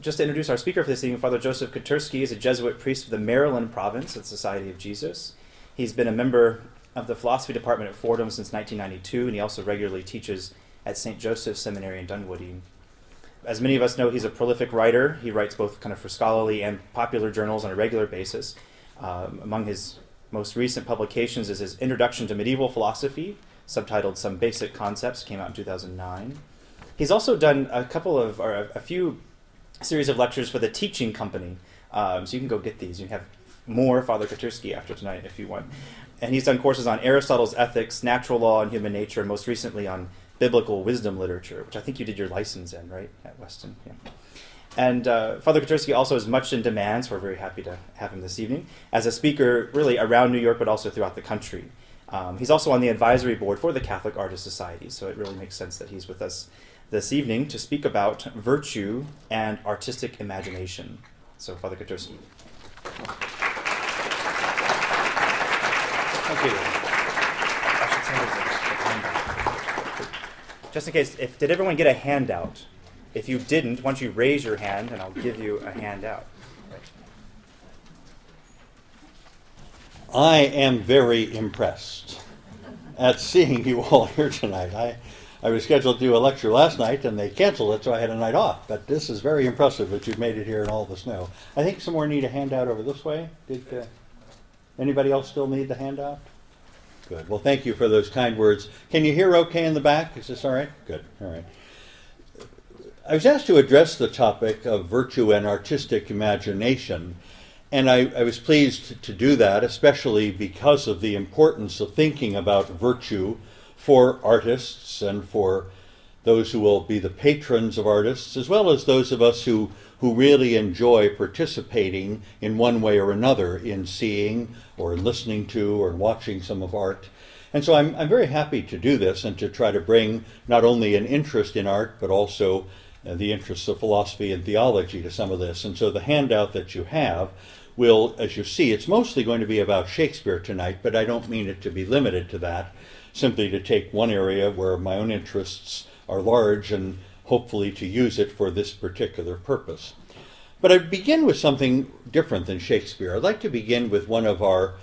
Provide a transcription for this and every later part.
just to introduce our speaker for this evening, Father Joseph Koterski is a Jesuit priest of the Maryland province of the Society of Jesus. He's been a member of the philosophy department at Fordham since 1992, and he also regularly teaches at St. Joseph's Seminary in Dunwoody. As many of us know, he's a prolific writer. He writes both kind of for scholarly and popular journals on a regular basis. Among his most recent publications is his Introduction to Medieval Philosophy, subtitled Some Basic Concepts, came out in 2009. He's also done a few series of lectures for the Teaching Company. So you can go get these. You can have more Father Koterski after tonight if you want. And he's done courses on Aristotle's ethics, natural law and human nature, and most recently on biblical wisdom literature, which I think you did your license in, right, at Weston? Yeah. And Father Koterski also is much in demand, so we're very happy to have him this evening, as a speaker really around New York, but also throughout the country. He's also on the advisory board for the Catholic Artists Society, so it really makes sense that he's with us this evening to speak about virtue and artistic imagination. So, Father Koterski. Thank you. Just in case, did everyone get a handout? If you didn't, why don't you raise your hand and I'll give you a handout. I am very impressed at seeing you all here tonight. I was scheduled to do a lecture last night and they canceled it, so I had a night off. But this is very impressive that you've made it here in all the snow. I think some more need a handout over this way. Did anybody else still need the handout? Good. Well, thank you for those kind words. Can you hear okay in the back? Is this all right? Good. All right. I was asked to address the topic of virtue and artistic imagination, and I was pleased to do that, especially because of the importance of thinking about virtue for artists and for those who will be the patrons of artists, as well as those of us who really enjoy participating in one way or another in seeing or listening to or watching some of art. And so I'm very happy to do this and to try to bring not only an interest in art, but also the interests of philosophy and theology to some of this. And so the handout that you have will, as you see, it's mostly going to be about Shakespeare tonight, but I don't mean it to be limited to that, simply to take one area where my own interests are large and hopefully to use it for this particular purpose. But I begin with something different than Shakespeare. I'd like to begin with one of our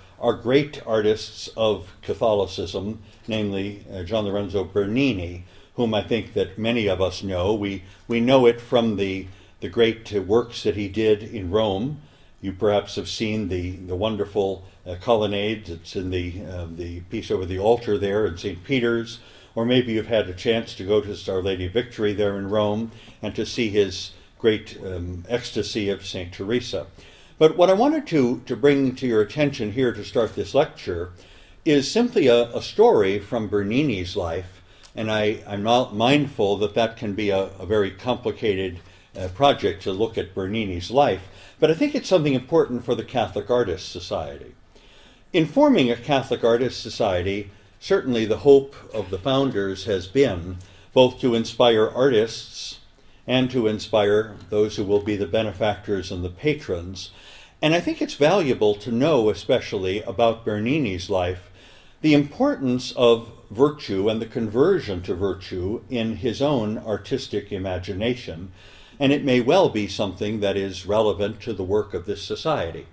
great artists of Catholicism, namely John Lorenzo Bernini, whom I think that many of us know. We know it from the great works that he did in Rome. You perhaps have seen the wonderful colonnade that's in the piece over the altar there in St. Peter's, or maybe you've had a chance to go to Our Lady of Victory there in Rome and to see his great ecstasy of St. Teresa. But what I wanted to bring to your attention here to start this lecture is simply a story from Bernini's life. And I'm not mindful that can be a very complicated project to look at Bernini's life, but I think it's something important for the Catholic Artists Society. In forming a Catholic Artists Society, certainly the hope of the founders has been both to inspire artists and to inspire those who will be the benefactors and the patrons. And I think it's valuable to know, especially about Bernini's life, the importance of virtue and the conversion to virtue in his own artistic imagination, and it may well be something that is relevant to the work of this society.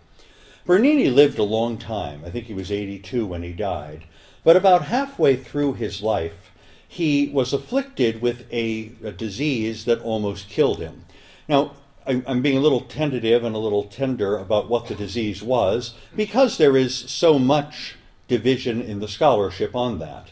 Bernini lived a long time. I think he was 82 when he died, but about halfway through his life, he was afflicted with a disease that almost killed him. Now, I'm being a little tentative and a little tender about what the disease was, because there is so much division in the scholarship on that.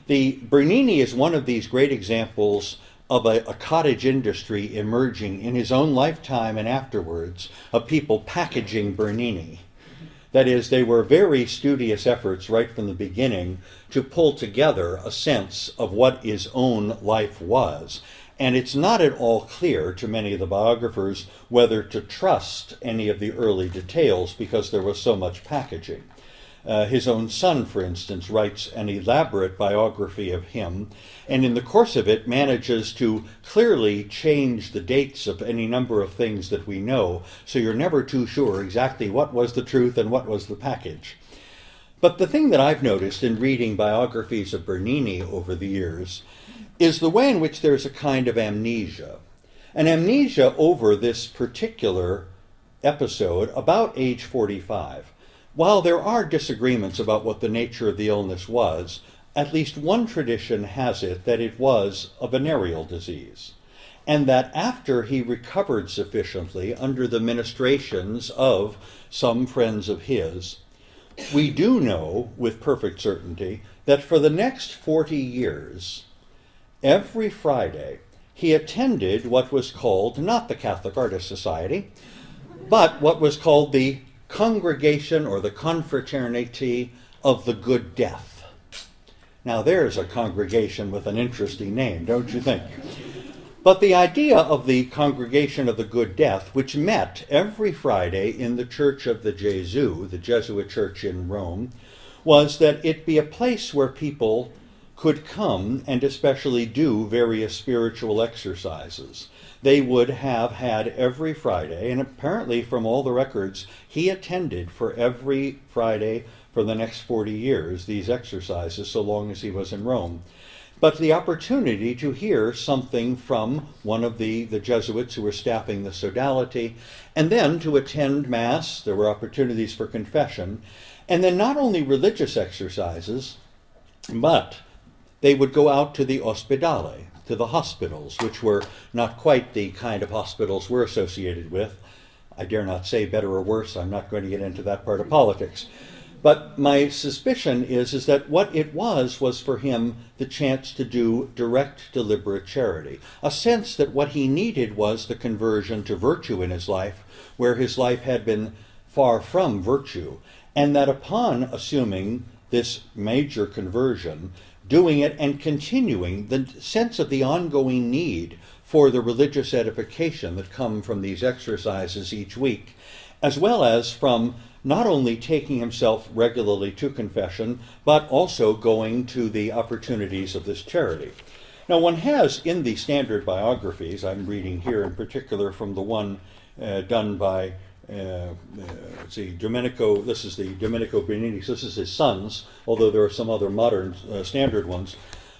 The Bernini is one of these great examples of a cottage industry emerging in his own lifetime and afterwards of people packaging Bernini. That is, they were very studious efforts right from the beginning to pull together a sense of what his own life was. And it's not at all clear to many of the biographers whether to trust any of the early details because there was so much packaging. His own son, for instance, writes an elaborate biography of him, and in the course of it manages to clearly change the dates of any number of things that we know, so you're never too sure exactly what was the truth and what was the package. But the thing that I've noticed in reading biographies of Bernini over the years is the way in which there's a kind of amnesia. an amnesia over this particular episode about age 45. While there are disagreements about what the nature of the illness was, at least one tradition has it that it was a venereal disease, and that after he recovered sufficiently under the ministrations of some friends of his, we do know with perfect certainty that for the next 40 years, every Friday, he attended what was called, not the Catholic Artists Society, but what was called the Congregation or the Confraternity of the Good Death. Now there's a congregation with an interesting name, don't you think? But the idea of the Congregation of the Good Death, which met every Friday in the Church of the Gesù, the Jesuit church in Rome, was that it be a place where people could come and especially do various spiritual exercises. They would have had every Friday, and apparently from all the records, he attended for every Friday for the next 40 years these exercises, so long as he was in Rome. But the opportunity to hear something from one of the Jesuits who were staffing the sodality, and then to attend Mass, there were opportunities for confession, and then not only religious exercises, but they would go out to the ospedale, to the hospitals, which were not quite the kind of hospitals we're associated with. I dare not say better or worse, I'm not going to get into that part of politics. But my suspicion is that what it was for him the chance to do direct, deliberate charity. A sense that what he needed was the conversion to virtue in his life, where his life had been far from virtue, and that upon assuming this major conversion, doing it and continuing, the sense of the ongoing need for the religious edification that come from these exercises each week, as well as from not only taking himself regularly to confession, but also going to the opportunities of this charity. Now, one has in the standard biographies, I'm reading here in particular from the one done by Domenico, this is the Domenico Bernini, so this is his sons, although there are some other modern standard ones.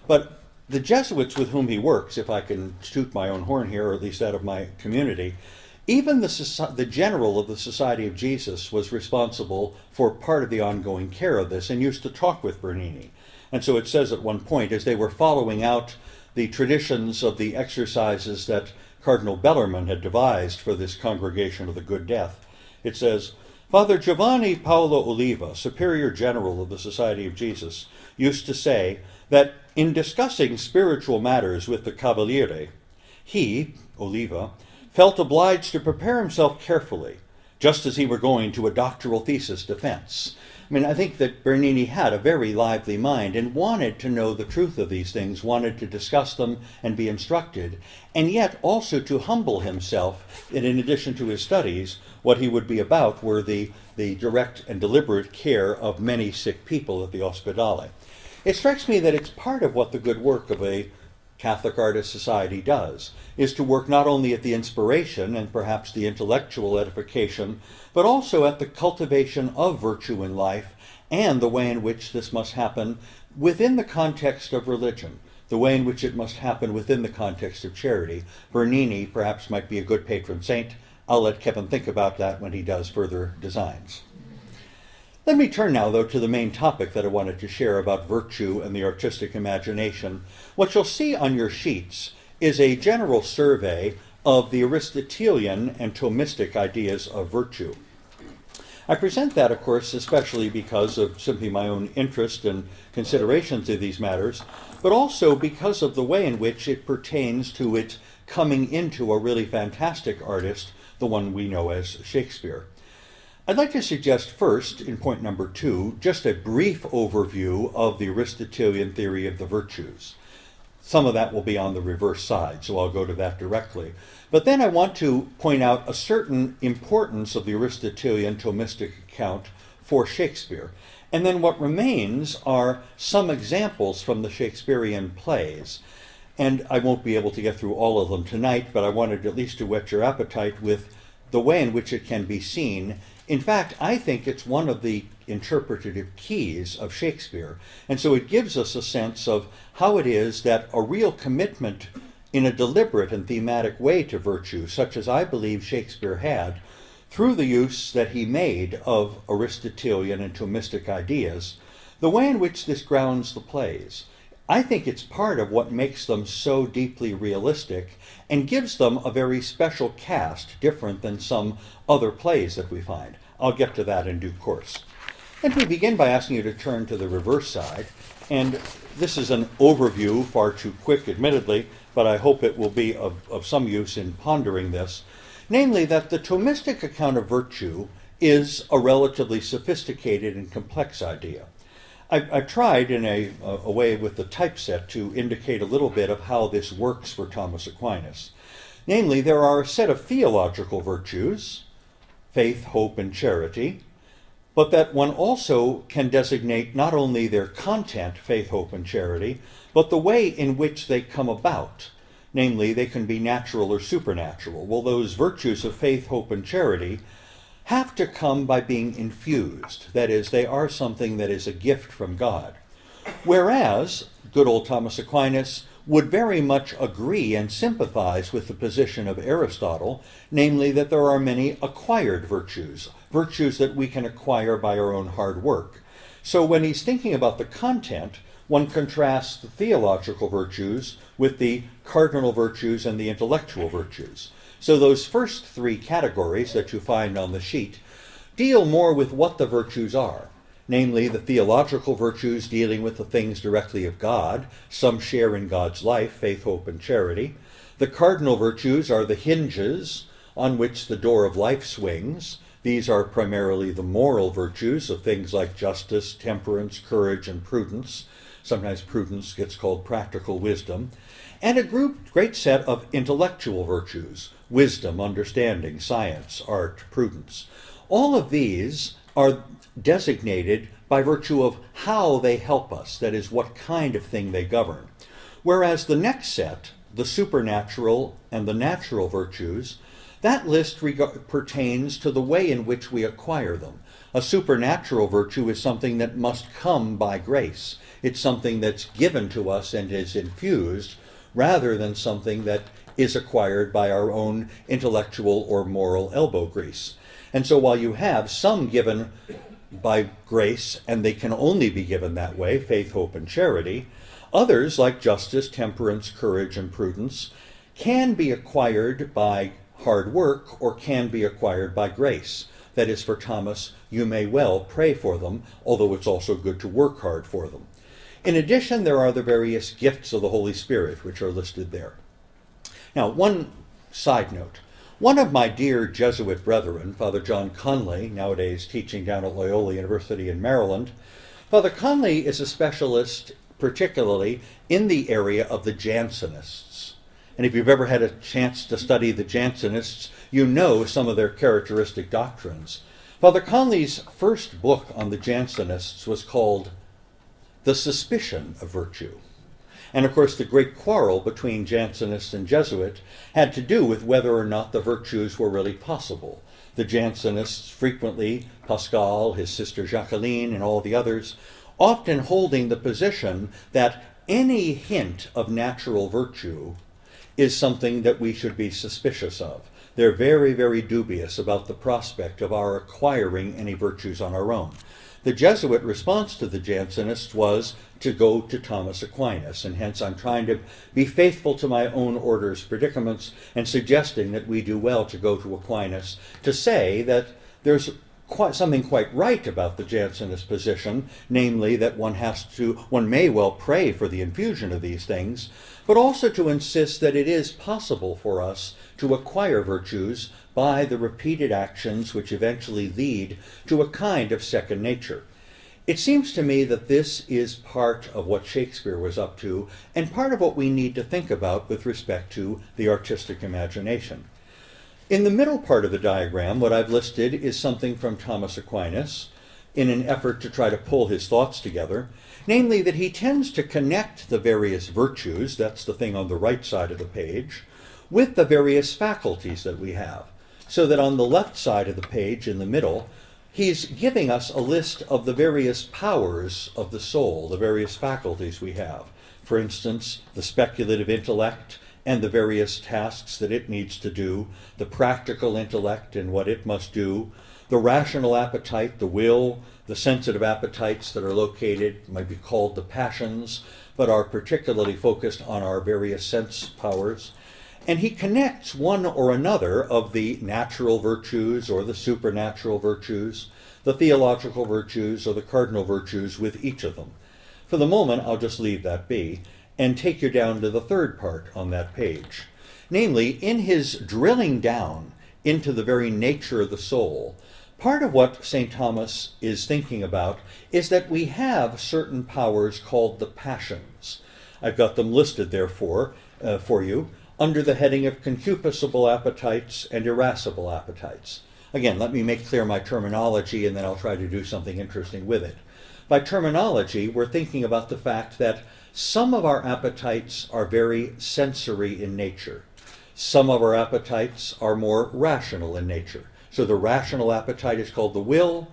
But the Jesuits with whom he works, if I can toot my own horn here, or at least that of my community, even the general of the Society of Jesus was responsible for part of the ongoing care of this and used to talk with Bernini. And so it says at one point, as they were following out the traditions of the exercises that Cardinal Bellarmine had devised for this Congregation of the Good Death, it says, Father Giovanni Paolo Oliva, Superior General of the Society of Jesus, used to say that in discussing spiritual matters with the Cavaliere, he, Oliva, felt obliged to prepare himself carefully, just as he were going to a doctoral thesis defense. I mean, I think that Bernini had a very lively mind and wanted to know the truth of these things, wanted to discuss them and be instructed, and yet also to humble himself, and in addition to his studies, what he would be about were the direct and deliberate care of many sick people at the ospedale. It strikes me that it's part of what the good work of a Catholic Artist Society does, is to work not only at the inspiration and perhaps the intellectual edification, but also at the cultivation of virtue in life and the way in which this must happen within the context of religion, the way in which it must happen within the context of charity. Bernini perhaps might be a good patron saint. I'll let Kevin think about that when he does further designs. Let me turn now, though, to the main topic that I wanted to share about virtue and the artistic imagination. What you'll see on your sheets is a general survey of the Aristotelian and Thomistic ideas of virtue. I present that, of course, especially because of simply my own interest and considerations of these matters, but also because of the way in which it pertains to it coming into a really fantastic artist, the one we know as Shakespeare. I'd like to suggest first, in point number 2, just a brief overview of the Aristotelian theory of the virtues. Some of that will be on the reverse side, so I'll go to that directly. But then I want to point out a certain importance of the Aristotelian Thomistic account for Shakespeare. And then what remains are some examples from the Shakespearean plays. And I won't be able to get through all of them tonight, but I wanted at least to whet your appetite with the way in which it can be seen. In fact, I think it's one of the interpretative keys of Shakespeare. And so it gives us a sense of how it is that a real commitment in a deliberate and thematic way to virtue, such as I believe Shakespeare had, through the use that he made of Aristotelian and Thomistic ideas, the way in which this grounds the plays, I think it's part of what makes them so deeply realistic and gives them a very special cast, different than some other plays that we find. I'll get to that in due course. And we begin by asking you to turn to the reverse side. And this is an overview, far too quick, admittedly, but I hope it will be of some use in pondering this. Namely, that the Thomistic account of virtue is a relatively sophisticated and complex idea. I've tried in a way with the typeset to indicate a little bit of how this works for Thomas Aquinas. Namely, there are a set of theological virtues, faith, hope, and charity, but that one also can designate not only their content, faith, hope, and charity, but the way in which they come about. Namely, they can be natural or supernatural. Well, those virtues of faith, hope, and charity have to come by being infused. That is, they are something that is a gift from God. Whereas, good old Thomas Aquinas would very much agree and sympathize with the position of Aristotle, namely that there are many acquired virtues, virtues that we can acquire by our own hard work. So when he's thinking about the content, one contrasts the theological virtues with the cardinal virtues and the intellectual virtues. So those first three categories that you find on the sheet deal more with what the virtues are. Namely, the theological virtues dealing with the things directly of God, some share in God's life, faith, hope, and charity. The cardinal virtues are the hinges on which the door of life swings. These are primarily the moral virtues of things like justice, temperance, courage, and prudence. Sometimes prudence gets called practical wisdom. And a great set of intellectual virtues, wisdom, understanding, science, art, prudence. All of these are designated by virtue of how they help us, that is, what kind of thing they govern. Whereas the next set, the supernatural and the natural virtues, that list pertains to the way in which we acquire them. A supernatural virtue is something that must come by grace. It's something that's given to us and is infused, rather than something that is acquired by our own intellectual or moral elbow grease. And so while you have some given by grace, and they can only be given that way, faith, hope, and charity, others, like justice, temperance, courage, and prudence, can be acquired by hard work or can be acquired by grace. That is, for Thomas, you may well pray for them, although it's also good to work hard for them. In addition, there are the various gifts of the Holy Spirit, which are listed there. Now, one side note. One of my dear Jesuit brethren, Father John Conley, nowadays teaching down at Loyola University in Maryland, Father Conley is a specialist particularly in the area of the Jansenists. And if you've ever had a chance to study the Jansenists, you know some of their characteristic doctrines. Father Conley's first book on the Jansenists was called The Suspicion of Virtue. And of course, the great quarrel between Jansenist and Jesuit had to do with whether or not the virtues were really possible. The Jansenists frequently, Pascal, his sister Jacqueline, and all the others, often holding the position that any hint of natural virtue is something that we should be suspicious of. They're very, very dubious about the prospect of our acquiring any virtues on our own. The Jesuit response to the Jansenists was to go to Thomas Aquinas, and hence I'm trying to be faithful to my own order's predicaments and suggesting that we do well to go to Aquinas to say that there's something quite right about the Jansenist position, namely that one may well pray for the infusion of these things, but also to insist that it is possible for us to acquire virtues by the repeated actions which eventually lead to a kind of second nature. It seems to me that this is part of what Shakespeare was up to, and part of what we need to think about with respect to the artistic imagination. In the middle part of the diagram, what I've listed is something from Thomas Aquinas in an effort to try to pull his thoughts together, namely that he tends to connect the various virtues, that's the thing on the right side of the page, with the various faculties that we have. So that on the left side of the page, in the middle, he's giving us a list of the various powers of the soul, the various faculties we have. For instance, the speculative intellect and the various tasks that it needs to do, the practical intellect and what it must do, the rational appetite, the will, the sensitive appetites that are located, might be called the passions, but are particularly focused on our various sense powers. And he connects one or another of the natural virtues or the supernatural virtues, the theological virtues or the cardinal virtues with each of them. For the moment, I'll just leave that be and take you down to the third part on that page. Namely, in his drilling down into the very nature of the soul, part of what St. Thomas is thinking about is that we have certain powers called the passions. I've got them listed there for you under the heading of concupiscible appetites and irascible appetites. Again, let me make clear my terminology and then I'll try to do something interesting with it. By terminology, we're thinking about the fact that some of our appetites are very sensory in nature. Some of our appetites are more rational in nature. So the rational appetite is called the will,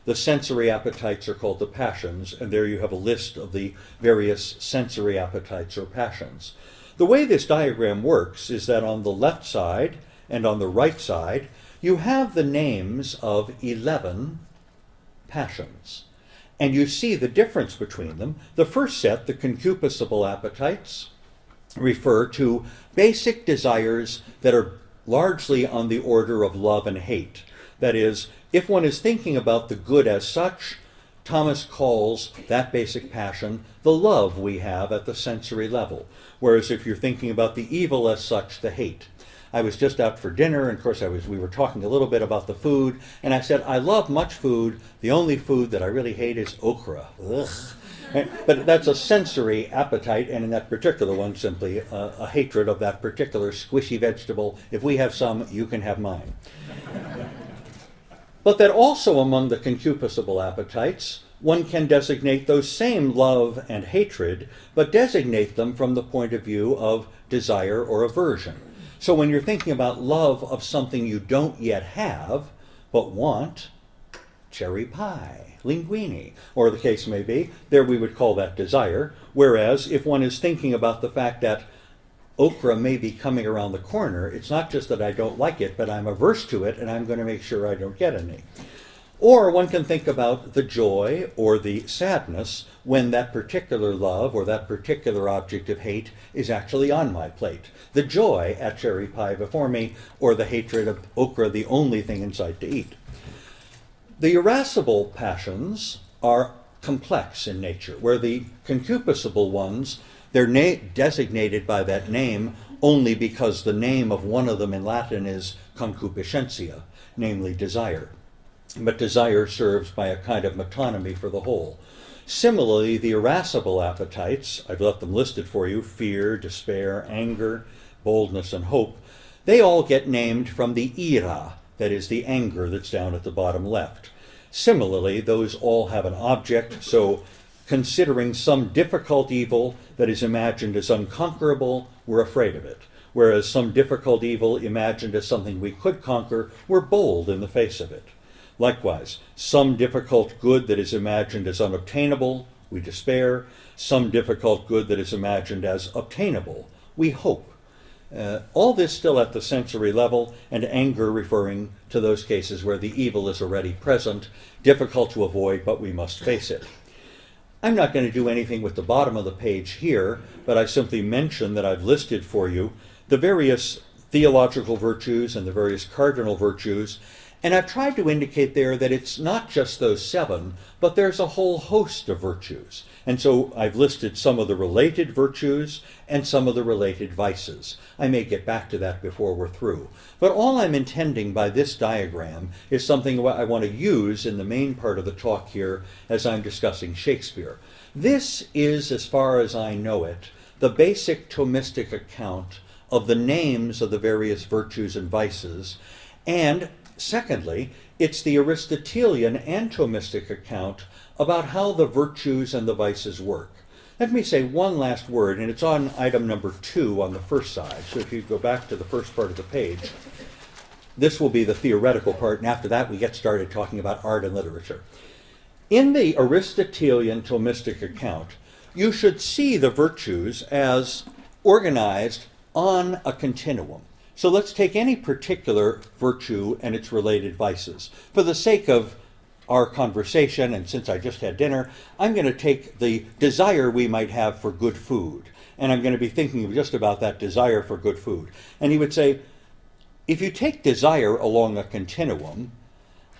the sensory appetites are called the passions, and there you have a list of the various sensory appetites or passions. The way this diagram works is that on the left side and on the right side, you have the names of 11 passions. And you see the difference between them. The first set, the concupiscible appetites, refer to basic desires that are largely on the order of love and hate. That is, if one is thinking about the good as such, Thomas calls that basic passion the love we have at the sensory level. Whereas if you're thinking about the evil as such, the hate. I was just out for dinner, and of course we were talking a little bit about the food, and I said, I love much food. The only food that I really hate is okra. Ugh. But that's a sensory appetite, and in that particular one, simply a hatred of that particular squishy vegetable. If we have some, you can have mine. But that also among the concupiscible appetites, one can designate those same love and hatred, but designate them from the point of view of desire or aversion. So when you're thinking about love of something you don't yet have, but want, cherry pie, linguine, or the case may be, there we would call that desire. Whereas if one is thinking about the fact that okra may be coming around the corner, it's not just that I don't like it, but I'm averse to it and I'm going to make sure I don't get any. Or one can think about the joy or the sadness when that particular love or that particular object of hate is actually on my plate. The joy at cherry pie before me, or the hatred of okra, the only thing in sight to eat. The irascible passions are complex in nature, where the concupiscible ones, they're designated by that name only because the name of one of them in Latin is concupiscentia, namely desire. But desire serves by a kind of metonymy for the whole. Similarly, the irascible appetites, I've left them listed for you, fear, despair, anger, boldness, and hope, they all get named from the ira, that is the anger that's down at the bottom left. Similarly, those all have an object, so considering some difficult evil that is imagined as unconquerable, we're afraid of it. Whereas some difficult evil imagined as something we could conquer, we're bold in the face of it. Likewise, some difficult good that is imagined as unobtainable, we despair. Some difficult good that is imagined as obtainable, we hope. All this still at the sensory level, and anger referring to those cases where the evil is already present, difficult to avoid, but we must face it. I'm not going to do anything with the bottom of the page here, but I simply mention that I've listed for you the various theological virtues and the various cardinal virtues, and I've tried to indicate there that it's not just those 7, but there's a whole host of virtues. And so I've listed some of the related virtues and some of the related vices. I may get back to that before we're through. But all I'm intending by this diagram is something I want to use in the main part of the talk here as I'm discussing Shakespeare. This is, as far as I know it, the basic Thomistic account of the names of the various virtues and vices, and secondly, it's the Aristotelian and Thomistic account about how the virtues and the vices work. Let me say one last word, and it's on item number 2 on the first side. So if you go back to the first part of the page, this will be the theoretical part, and after that we get started talking about art and literature. In the Aristotelian Thomistic account, you should see the virtues as organized on a continuum. So let's take any particular virtue and its related vices. For the sake of our conversation, and since I just had dinner, I'm going to take the desire we might have for good food, and I'm going to be thinking just about that desire for good food. And he would say, if you take desire along a continuum,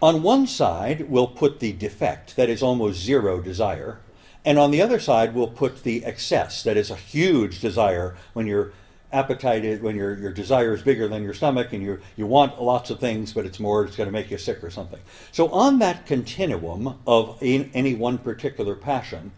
on one side we'll put the defect, that is almost zero desire, and on the other side we'll put the excess, that is a huge desire when your appetite is, when your desire is bigger than your stomach and you want lots of things, but it's going to make you sick or something. So on that continuum of any one particular passion,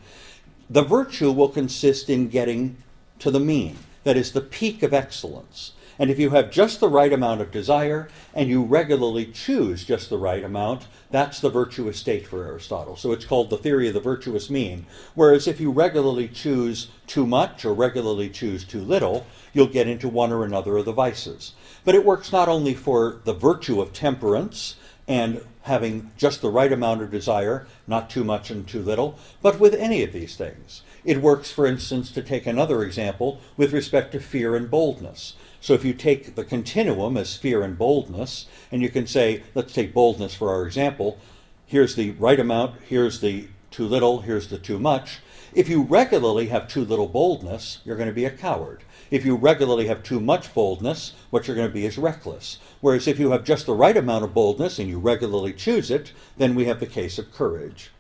the virtue will consist in getting to the mean, that is the peak of excellence. And if you have just the right amount of desire and you regularly choose just the right amount, that's the virtuous state for Aristotle. So it's called the theory of the virtuous mean. Whereas if you regularly choose too much or regularly choose too little, you'll get into one or another of the vices. But it works not only for the virtue of temperance and having just the right amount of desire, not too much and too little, but with any of these things. It works, for instance, to take another example, with respect to fear and boldness. So if you take the continuum as fear and boldness, and you can say, let's take boldness for our example, here's the right amount, here's the too little, here's the too much. If you regularly have too little boldness, you're going to be a coward. If you regularly have too much boldness, what you're going to be is reckless. Whereas if you have just the right amount of boldness and you regularly choose it, then we have the case of courage.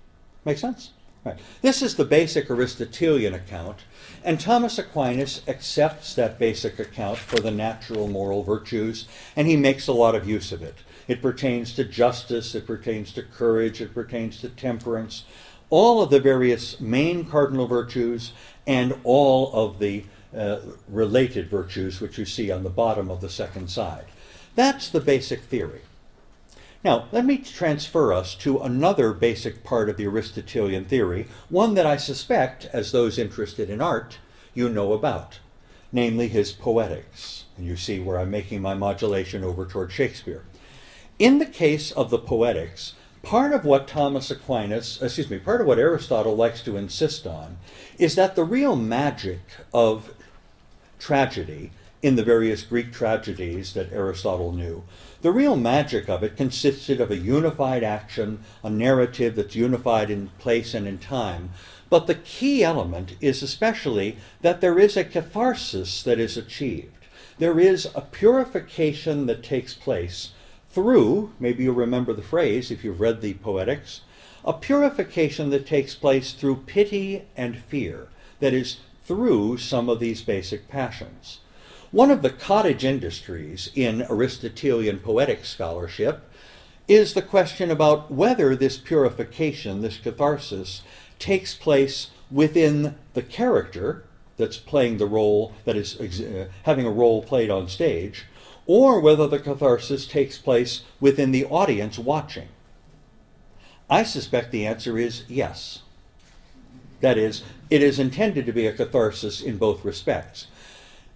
Make sense? Right. This is the basic Aristotelian account, and Thomas Aquinas accepts that basic account for the natural moral virtues, and he makes a lot of use of it. It pertains to justice, it pertains to courage, it pertains to temperance, all of the various main cardinal virtues, and all of the related virtues which you see on the bottom of the second side. That's the basic theory. Now, let me transfer us to another basic part of the Aristotelian theory, one that I suspect, as those interested in art, you know about, namely his Poetics. And you see where I'm making my modulation over toward Shakespeare. In the case of the Poetics, part of what Aristotle likes to insist on is that the real magic of tragedy in the various Greek tragedies that Aristotle knew, the real magic of it consisted of a unified action, a narrative that's unified in place and in time. But the key element is especially that there is a catharsis that is achieved. There is a purification that takes place through, maybe you'll remember the phrase if you've read the Poetics, a purification that takes place through pity and fear, that is, through some of these basic passions. One of the cottage industries in Aristotelian poetic scholarship is the question about whether this purification, this catharsis, takes place within the character that's playing the role, that is having a role played on stage, or whether the catharsis takes place within the audience watching. I suspect the answer is yes. That is, it is intended to be a catharsis in both respects.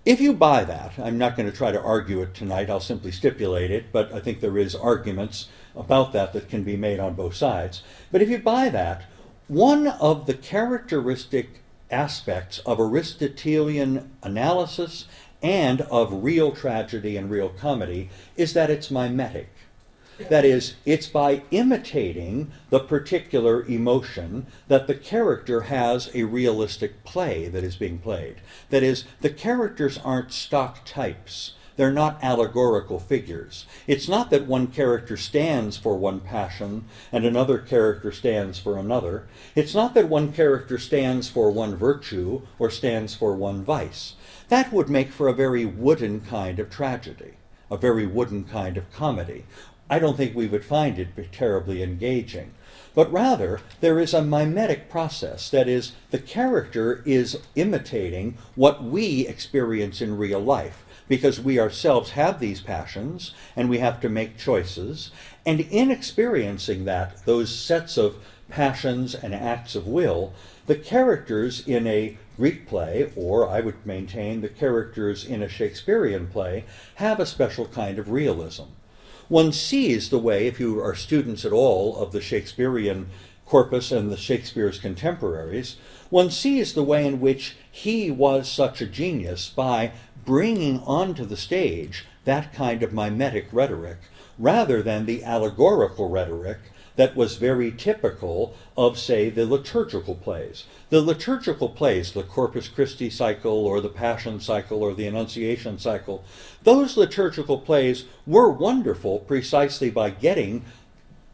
If you buy that, I'm not going to try to argue it tonight, I'll simply stipulate it, but I think there is arguments about that can be made on both sides. But if you buy that, one of the characteristic aspects of Aristotelian analysis and of real tragedy and real comedy is that it's mimetic. That is, it's by imitating the particular emotion that the character has a realistic play that is being played. That is, the characters aren't stock types. They're not allegorical figures. It's not that one character stands for one passion and another character stands for another. It's not that one character stands for one virtue or stands for one vice. That would make for a very wooden kind of tragedy, a very wooden kind of comedy. I don't think we would find it terribly engaging. But rather, there is a mimetic process. That is, the character is imitating what we experience in real life, because we ourselves have these passions, and we have to make choices. And in experiencing that, those sets of passions and acts of will, the characters in a Greek play, or I would maintain the characters in a Shakespearean play, have a special kind of realism. One sees the way, if you are students at all of the Shakespearean corpus and the Shakespeare's contemporaries, one sees the way in which he was such a genius by bringing onto the stage that kind of mimetic rhetoric rather than the allegorical rhetoric that was very typical of, say, the liturgical plays. The liturgical plays, the Corpus Christi cycle or the Passion cycle or the Annunciation cycle, those liturgical plays were wonderful precisely by getting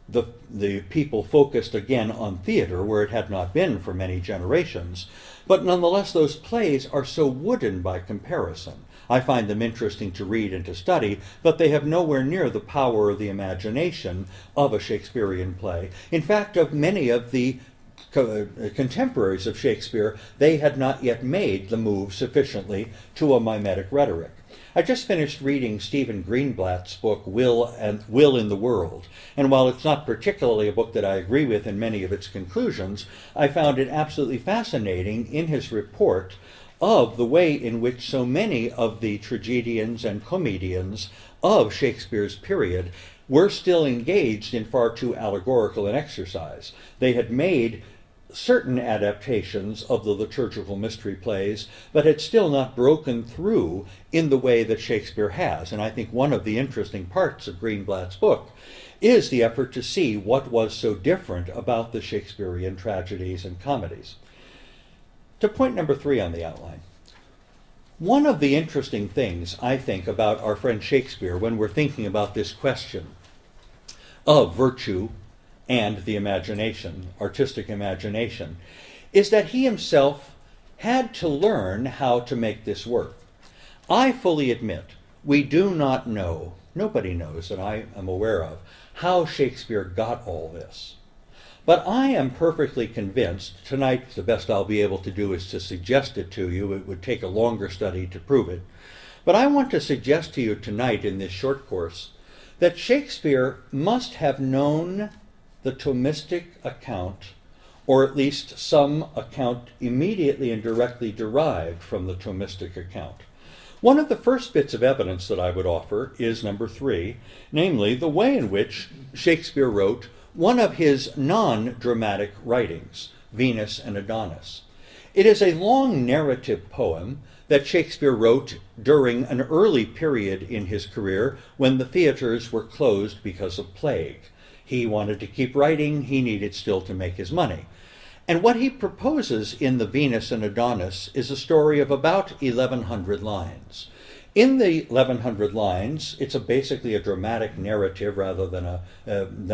the people focused again on theater where it had not been for many generations. But nonetheless, those plays are so wooden by comparison. I find them interesting to read and to study, but they have nowhere near the power of the imagination of a Shakespearean play. In fact, of many of the contemporaries of Shakespeare, they had not yet made the move sufficiently to a mimetic rhetoric. I just finished reading Stephen Greenblatt's book, Will in the World, and while it's not particularly a book that I agree with in many of its conclusions, I found it absolutely fascinating in his report of the way in which so many of the tragedians and comedians of Shakespeare's period were still engaged in far too allegorical an exercise. They had made certain adaptations of the liturgical mystery plays, but had still not broken through in the way that Shakespeare has. And I think one of the interesting parts of Greenblatt's book is the effort to see what was so different about the Shakespearean tragedies and comedies. To point number 3 on the outline. One of the interesting things, I think, about our friend Shakespeare when we're thinking about this question of virtue and the imagination, artistic imagination, is that he himself had to learn how to make this work. I fully admit we do not know, nobody knows that I am aware of, how Shakespeare got all this. But I am perfectly convinced, tonight the best I'll be able to do is to suggest it to you. It would take a longer study to prove it. But I want to suggest to you tonight in this short course that Shakespeare must have known the Thomistic account, or at least some account immediately and directly derived from the Thomistic account. One of the first bits of evidence that I would offer is number 3, namely the way in which Shakespeare wrote one of his non-dramatic writings, Venus and Adonis. It is a long narrative poem that Shakespeare wrote during an early period in his career when the theaters were closed because of plague. He wanted to keep writing, he needed still to make his money. And what he proposes in the Venus and Adonis is a story of about 1,100 lines. In the 1,100 lines, it's basically a dramatic narrative rather than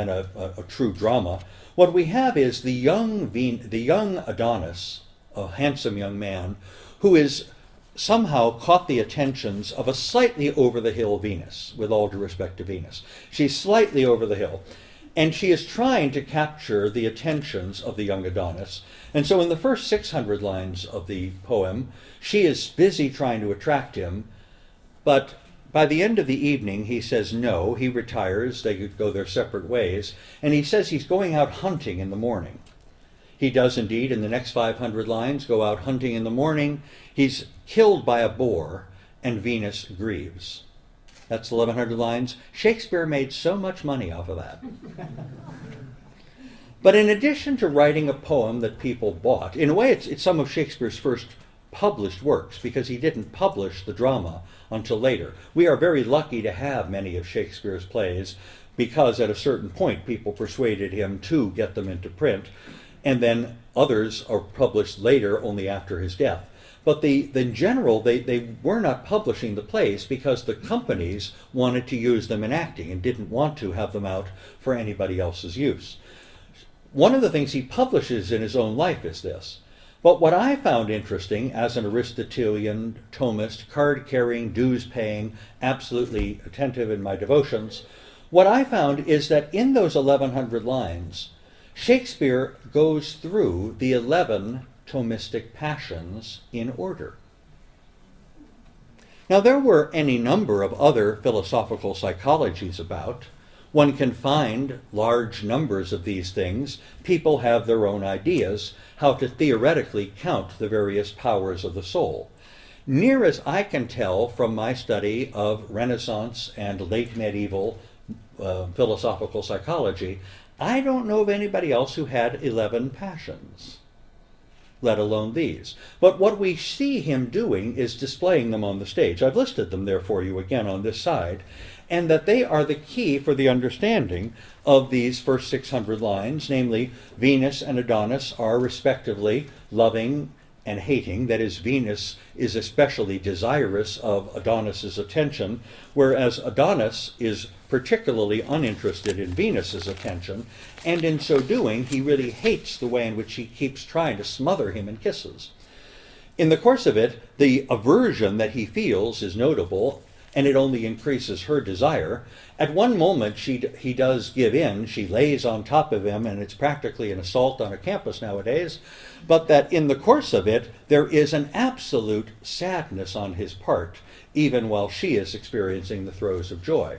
a true drama. What we have is the young Adonis, a handsome young man, who is somehow caught the attentions of a slightly over-the-hill Venus, with all due respect to Venus. She's slightly over the hill. And she is trying to capture the attentions of the young Adonis. And so in the first 600 lines of the poem, she is busy trying to attract him. But by the end of the evening, he says no. He retires. They go their separate ways. And he says he's going out hunting in the morning. He does indeed, in the next 500 lines, go out hunting in the morning. He's killed by a boar, and Venus grieves. That's 1,100 lines. Shakespeare made so much money off of that. But in addition to writing a poem that people bought, in a way it's some of Shakespeare's first published works, because he didn't publish the drama until later. We are very lucky to have many of Shakespeare's plays because at a certain point people persuaded him to get them into print, and then others are published later only after his death. But in general, they were not publishing the plays because the companies wanted to use them in acting and didn't want to have them out for anybody else's use. One of the things he publishes in his own life is this. But what I found interesting as an Aristotelian, Thomist, card-carrying, dues-paying, absolutely attentive in my devotions, what I found is that in those 1,100 lines, Shakespeare goes through the 11 Thomistic passions in order. Now, there were any number of other philosophical psychologies about. One can find large numbers of these things. People have their own ideas how to theoretically count the various powers of the soul. Near as I can tell from my study of Renaissance and late medieval philosophical psychology, I don't know of anybody else who had 11 passions. let alone these. But what we see him doing is displaying them on the stage. I've listed them there for you again on this side, and that they are the key for the understanding of these first 600 lines, namely, Venus and Adonis are respectively loving and hating. That is, Venus is especially desirous of Adonis's attention, whereas Adonis is particularly uninterested in Venus's attention, and in so doing, he really hates the way in which she keeps trying to smother him in kisses. In the course of it, the aversion that he feels is notable, and it only increases her desire. At one moment, he does give in. She lays on top of him, and it's practically an assault on a campus nowadays. But that in the course of it, there is an absolute sadness on his part, even while she is experiencing the throes of joy.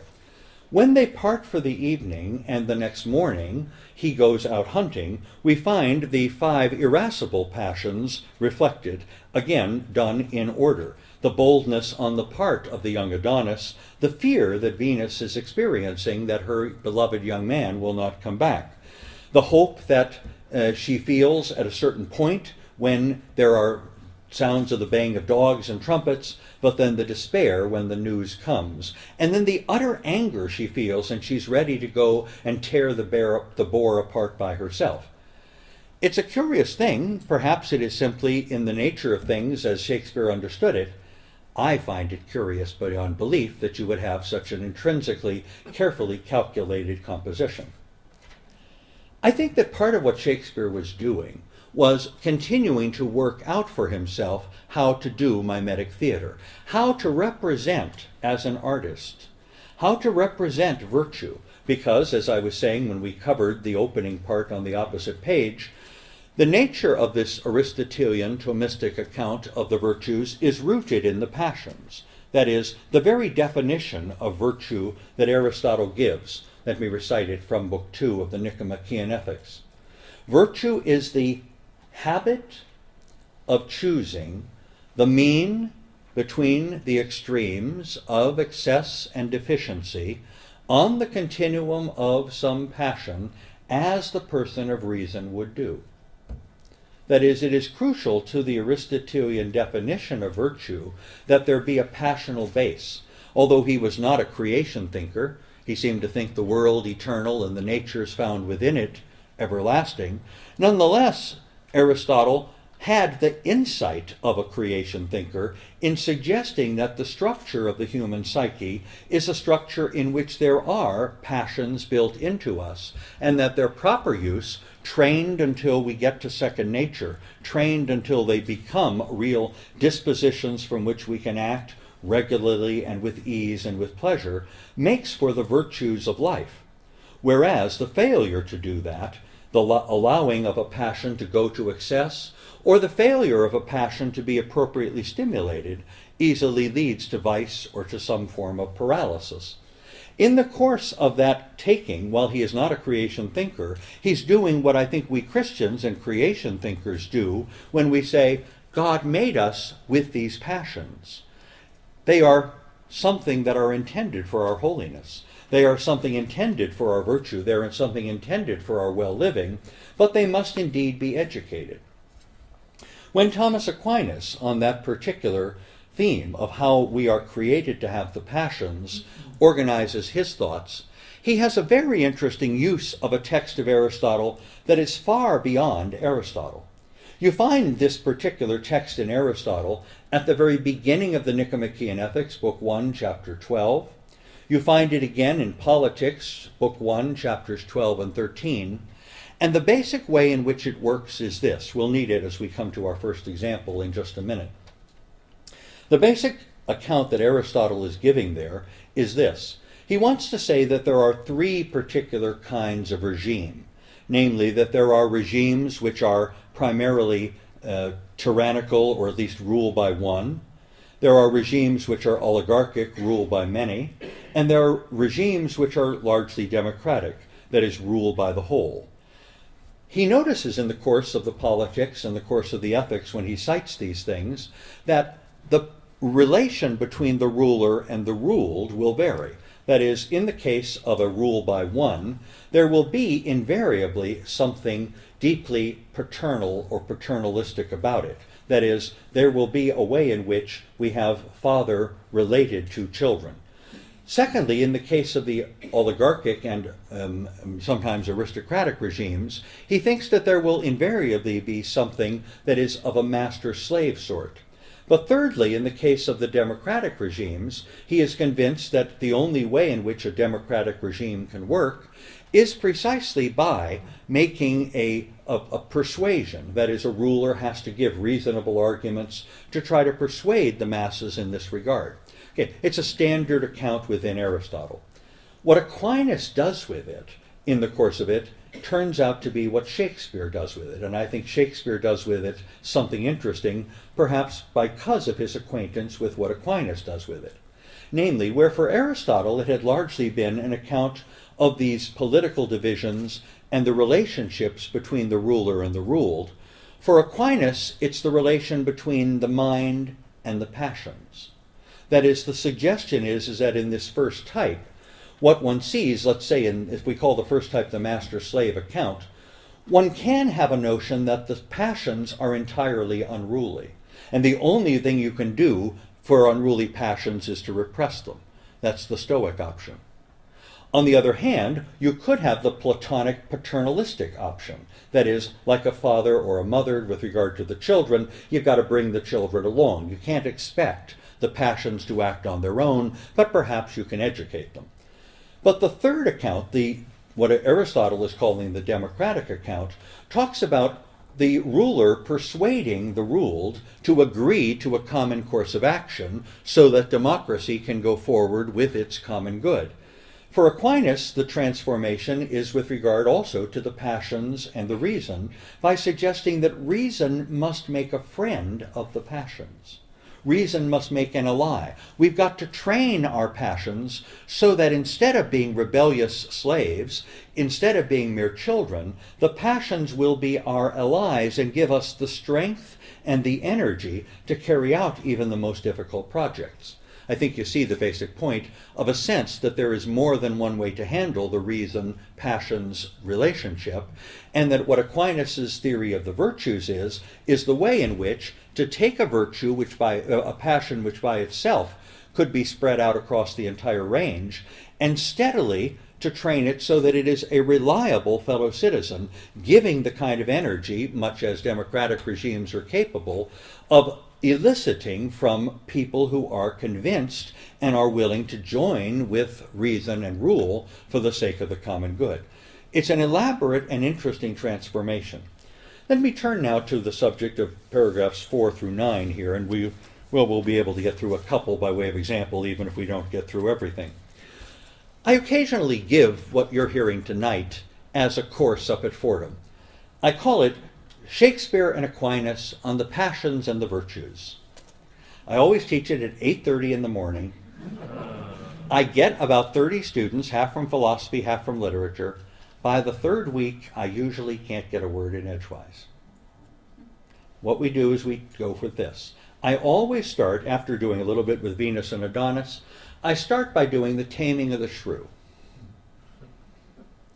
When they part for the evening, and the next morning he goes out hunting, we find the 5 irascible passions reflected, again done in order. The boldness on the part of the young Adonis, the fear that Venus is experiencing that her beloved young man will not come back, the hope that she feels at a certain point when there are sounds of the baying of dogs and trumpets, but then the despair when the news comes, and then the utter anger she feels, and she's ready to go and tear the boar apart by herself. It's a curious thing. Perhaps it is simply in the nature of things as Shakespeare understood it. I find it curious beyond belief that you would have such an intrinsically, carefully calculated composition. I think that part of what Shakespeare was doing was continuing to work out for himself how to do mimetic theater, how to represent as an artist, how to represent virtue, because, as I was saying when we covered the opening part on the opposite page, the nature of this Aristotelian Thomistic account of the virtues is rooted in the passions. That is, the very definition of virtue that Aristotle gives. Let me recite it from Book 2 of the Nicomachean Ethics. Virtue is the habit of choosing the mean between the extremes of excess and deficiency on the continuum of some passion as the person of reason would do. That is, it is crucial to the Aristotelian definition of virtue that there be a passional base. Although he was not a creation thinker, he seemed to think the world eternal and the natures found within it everlasting. Nonetheless, Aristotle had the insight of a creation thinker in suggesting that the structure of the human psyche is a structure in which there are passions built into us, and that their proper use, trained until we get to second nature, trained until they become real dispositions from which we can act regularly and with ease and with pleasure, makes for the virtues of life. Whereas the failure to do that, the allowing of a passion to go to excess, or the failure of a passion to be appropriately stimulated, easily leads to vice or to some form of paralysis. In the course of that taking, while he is not a creation thinker, he's doing what I think we Christians and creation thinkers do when we say, God made us with these passions. They are something that are intended for our holiness. They are something intended for our virtue. They are something intended for our well-living, but they must indeed be educated. When Thomas Aquinas, on that particular theme of how we are created to have the passions, organizes his thoughts, he has a very interesting use of a text of Aristotle that is far beyond Aristotle. You find this particular text in Aristotle at the very beginning of the Nicomachean Ethics, Book 1, Chapter 12. You find it again in Politics, Book 1, Chapters 12 and 13. And the basic way in which it works is this. We'll need it as we come to our first example in just a minute. The basic account that Aristotle is giving there is this. He wants to say that there are 3 particular kinds of regime, namely that there are regimes which are primarily tyrannical, or at least rule by one. There are regimes which are oligarchic, rule by many, and there are regimes which are largely democratic, that is, rule by the whole. He notices in the course of the Politics and the course of the Ethics, when he cites these things, that the relation between the ruler and the ruled will vary. That is, in the case of a rule by one, there will be invariably something deeply paternal or paternalistic about it. That is, there will be a way in which we have father related to children. Secondly, in the case of the oligarchic and sometimes aristocratic regimes, he thinks that there will invariably be something that is of a master-slave sort. But thirdly, in the case of the democratic regimes, he is convinced that the only way in which a democratic regime can work is precisely by making a persuasion. That is, a ruler has to give reasonable arguments to try to persuade the masses in this regard. Okay, it's a standard account within Aristotle. What Aquinas does with it, in the course of it, turns out to be what Shakespeare does with it. And I think Shakespeare does with it something interesting, perhaps because of his acquaintance with what Aquinas does with it. Namely, where for Aristotle it had largely been an account of these political divisions and the relationships between the ruler and the ruled, for Aquinas it's the relation between the mind and the passions. That is, the suggestion is that in this first type, what one sees, let's say if we call the first type the master-slave account, one can have a notion that the passions are entirely unruly. And the only thing you can do for unruly passions is to repress them. That's the Stoic option. On the other hand, you could have the Platonic paternalistic option. That is, like a father or a mother with regard to the children, you've got to bring the children along. You can't expect the passions to act on their own, but perhaps you can educate them. But the third account, what Aristotle is calling the democratic account, talks about the ruler persuading the ruled to agree to a common course of action so that democracy can go forward with its common good. For Aquinas, the transformation is with regard also to the passions and the reason, by suggesting that reason must make a friend of the passions. Reason must make an ally. We've got to train our passions so that instead of being rebellious slaves, instead of being mere children, the passions will be our allies and give us the strength and the energy to carry out even the most difficult projects. I think you see the basic point of a sense that there is more than one way to handle the reason-passions relationship, and that what Aquinas' theory of the virtues is the way in which to take a virtue, a passion which by itself could be spread out across the entire range, and steadily to train it so that it is a reliable fellow citizen, giving the kind of energy, much as democratic regimes are capable, of eliciting from people who are convinced and are willing to join with reason and rule for the sake of the common good. It's an elaborate and interesting transformation. Let me turn now to the subject of paragraphs 4 through 9 here, and we'll be able to get through a couple by way of example, even if we don't get through everything. I occasionally give what you're hearing tonight as a course up at Fordham. I call it Shakespeare and Aquinas on the Passions and the Virtues. I always teach it at 8:30 in the morning. I get about 30 students, half from philosophy, half from literature. By the third week, I usually can't get a word in edgewise. What we do is we go for this. I always start, after doing a little bit with Venus and Adonis, I start by doing the Taming of the Shrew.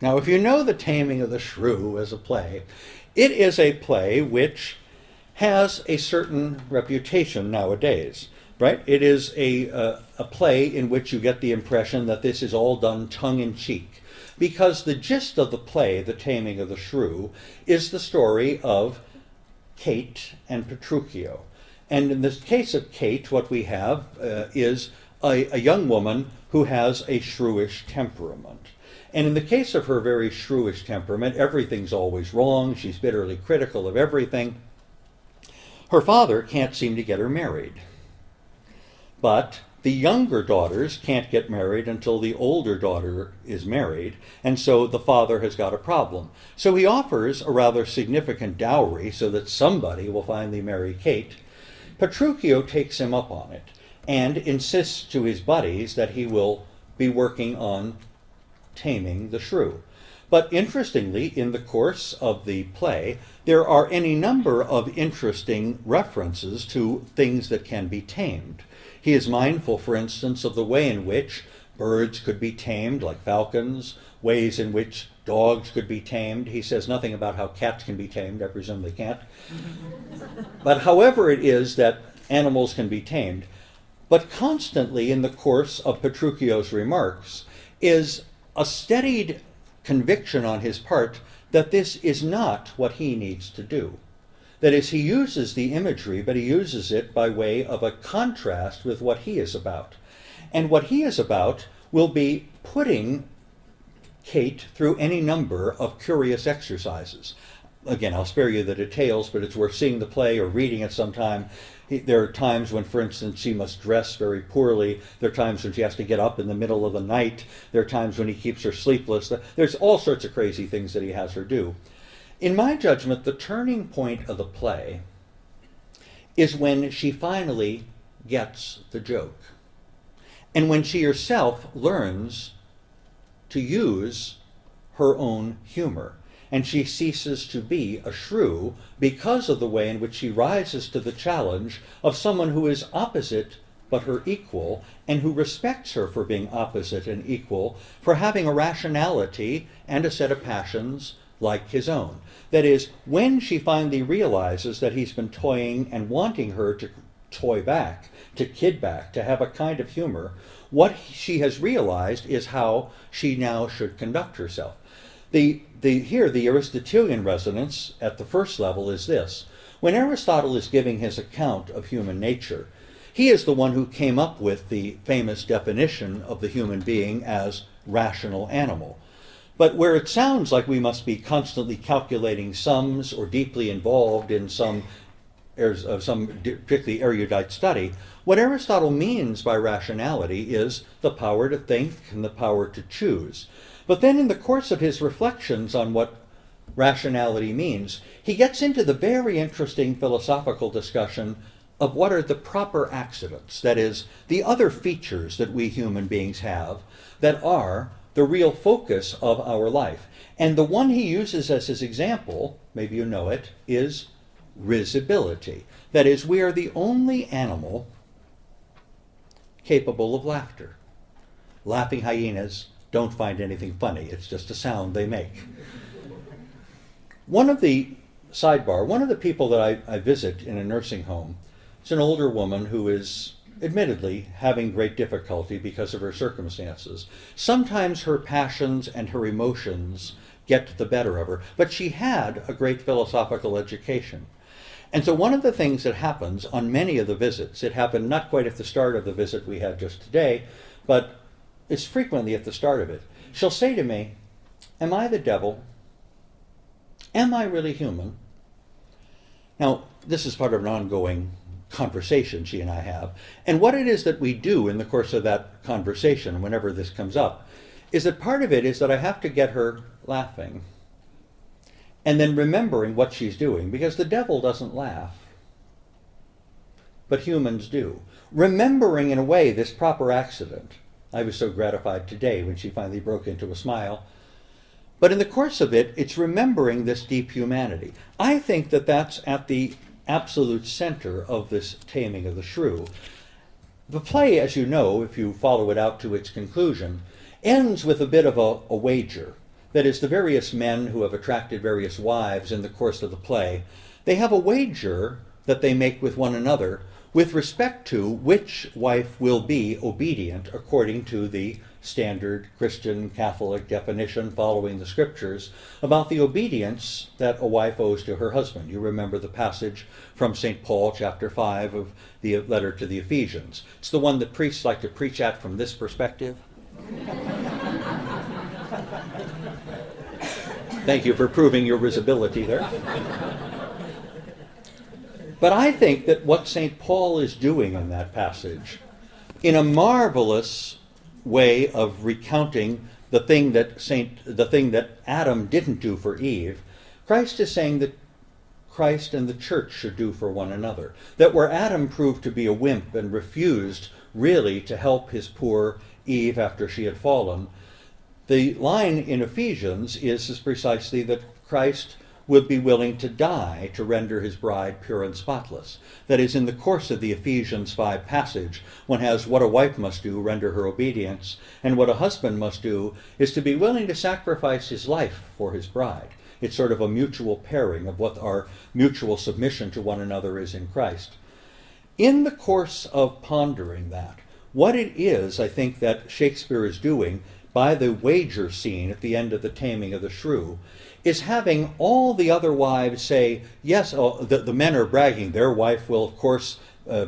Now, if you know the Taming of the Shrew as a play, it is a play which has a certain reputation nowadays, right? It is a play in which you get the impression that this is all done tongue-in-cheek, because the gist of the play, The Taming of the Shrew, is the story of Kate and Petruchio. And in the case of Kate, what we have is a young woman who has a shrewish temperament. And in the case of her very shrewish temperament, everything's always wrong. She's bitterly critical of everything. Her father can't seem to get her married. But the younger daughters can't get married until the older daughter is married, and so the father has got a problem. So he offers a rather significant dowry so that somebody will finally marry Kate. Petruchio takes him up on it and insists to his buddies that he will be working on taming the shrew. But interestingly, in the course of the play, there are any number of interesting references to things that can be tamed. He is mindful, for instance, of the way in which birds could be tamed, like falcons, ways in which dogs could be tamed. He says nothing about how cats can be tamed. I presume they can't. But however it is that animals can be tamed, but constantly in the course of Petruchio's remarks is a steadied conviction on his part that this is not what he needs to do. That is, he uses the imagery, but he uses it by way of a contrast with what he is about. And what he is about will be putting Kate through any number of curious exercises. Again, I'll spare you the details, but it's worth seeing the play or reading it sometime. There are times when, for instance, she must dress very poorly. There are times when she has to get up in the middle of the night. There are times when he keeps her sleepless. There's all sorts of crazy things that he has her do. In my judgment, the turning point of the play is when she finally gets the joke. And when she herself learns to use her own humor. And she ceases to be a shrew because of the way in which she rises to the challenge of someone who is opposite but her equal, and who respects her for being opposite and equal, for having a rationality and a set of passions like his own. That is, when she finally realizes that he's been toying and wanting her to toy back, to kid back, to have a kind of humor, what she has realized is how she now should conduct herself. Here, the Aristotelian resonance at the first level is this. When Aristotle is giving his account of human nature, he is the one who came up with the famous definition of the human being as rational animal. But where it sounds like we must be constantly calculating sums or deeply involved in some particularly erudite study, what Aristotle means by rationality is the power to think and the power to choose. But then in the course of his reflections on what rationality means, he gets into the very interesting philosophical discussion of what are the proper accidents, that is, the other features that we human beings have that are the real focus of our life. And the one he uses as his example, maybe you know it, is risibility. That is, we are the only animal capable of laughter. Laughing hyenas don't find anything funny. It's just a sound they make. One of the people that I visit in a nursing home is an older woman who is admittedly having great difficulty because of her circumstances. Sometimes her passions and her emotions get the better of her, but she had a great philosophical education. And so one of the things that happens on many of the visits, it happened not quite at the start of the visit we had just today, but it's frequently at the start of it. She'll say to me, "Am I the devil? Am I really human?" Now, this is part of an ongoing conversation she and I have. And what it is that we do in the course of that conversation, whenever this comes up, is that part of it is that I have to get her laughing and then remembering what she's doing, because the devil doesn't laugh, but humans do. Remembering, in a way, this proper accident. I was so gratified today when she finally broke into a smile. But in the course of it, it's remembering this deep humanity. I think that that's at the absolute center of this Taming of the Shrew. The play, as you know, if you follow it out to its conclusion, ends with a bit of a wager. That is, the various men who have attracted various wives in the course of the play, they have a wager that they make with one another with respect to which wife will be obedient according to the standard Christian Catholic definition following the scriptures about the obedience that a wife owes to her husband. You remember the passage from St. Paul, chapter 5 of the letter to the Ephesians. It's the one that priests like to preach at from this perspective. Thank you for proving your risibility there. But I think that what St. Paul is doing in that passage, in a marvelous way of recounting the thing that Adam didn't do for Eve, Christ is saying that Christ and the church should do for one another. That where Adam proved to be a wimp and refused really to help his poor Eve after she had fallen, the line in Ephesians is precisely that Christ would be willing to die to render his bride pure and spotless. That is, in the course of the Ephesians 5 passage, one has what a wife must do, render her obedience, and what a husband must do is to be willing to sacrifice his life for his bride. It's sort of a mutual pairing of what our mutual submission to one another is in Christ. In the course of pondering that, what it is, I think, that Shakespeare is doing by the wager scene at the end of the Taming of the Shrew, is having all the other wives say, yes, the men are bragging, their wife will, of course,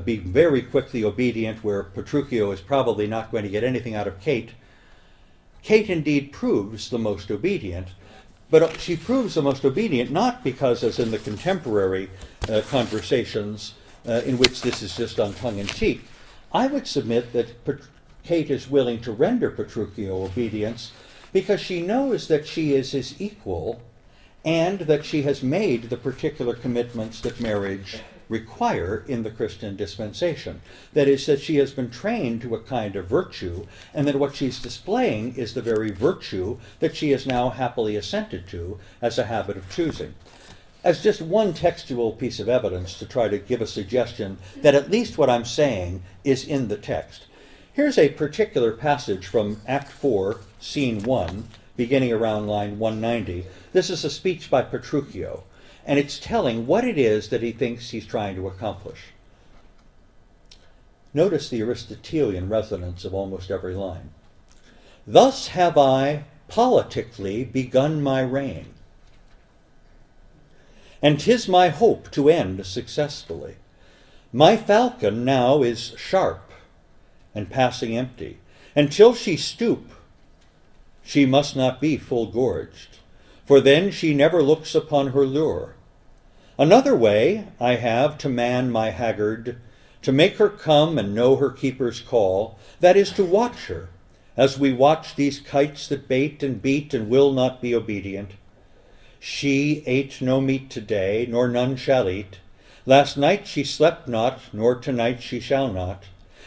be very quickly obedient, where Petruchio is probably not going to get anything out of Kate. Kate indeed proves the most obedient, but she proves the most obedient not because, as in the contemporary conversations in which this is just on tongue-in-cheek, I would submit that Kate is willing to render Petruchio obedience because she knows that she is his equal and that she has made the particular commitments that marriage require in the Christian dispensation. That is, that she has been trained to a kind of virtue, and that what she's displaying is the very virtue that she has now happily assented to as a habit of choosing. As just one textual piece of evidence to try to give a suggestion that at least what I'm saying is in the text, here's a particular passage from Act 4, Scene 1, beginning around line 190. This is a speech by Petruchio, and it's telling what it is that he thinks he's trying to accomplish. Notice the Aristotelian resonance of almost every line. Thus have I politically begun my reign, and 'tis my hope to end successfully. My falcon now is sharp and passing empty, and till she stoop, she must not be full gorged, for then she never looks upon her lure. Another way I have to man my haggard, to make her come and know her keeper's call, that is to watch her, as we watch these kites that bait and beat and will not be obedient. She ate no meat today, nor none shall eat. Last night she slept not, nor tonight she shall not.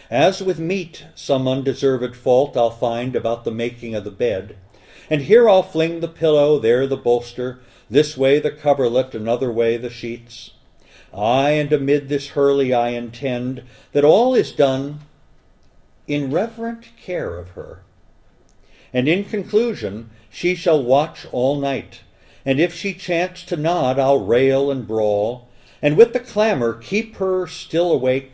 As with meat, some undeserved fault I'll find about the making of the bed. And here I'll fling the pillow, there the bolster, this way the coverlet, another way the sheets. Aye, and amid this hurly I intend that all is done in reverent care of her. And in conclusion, she shall watch all night, and if she chance to nod, I'll rail and brawl, and with the clamor keep her still awake.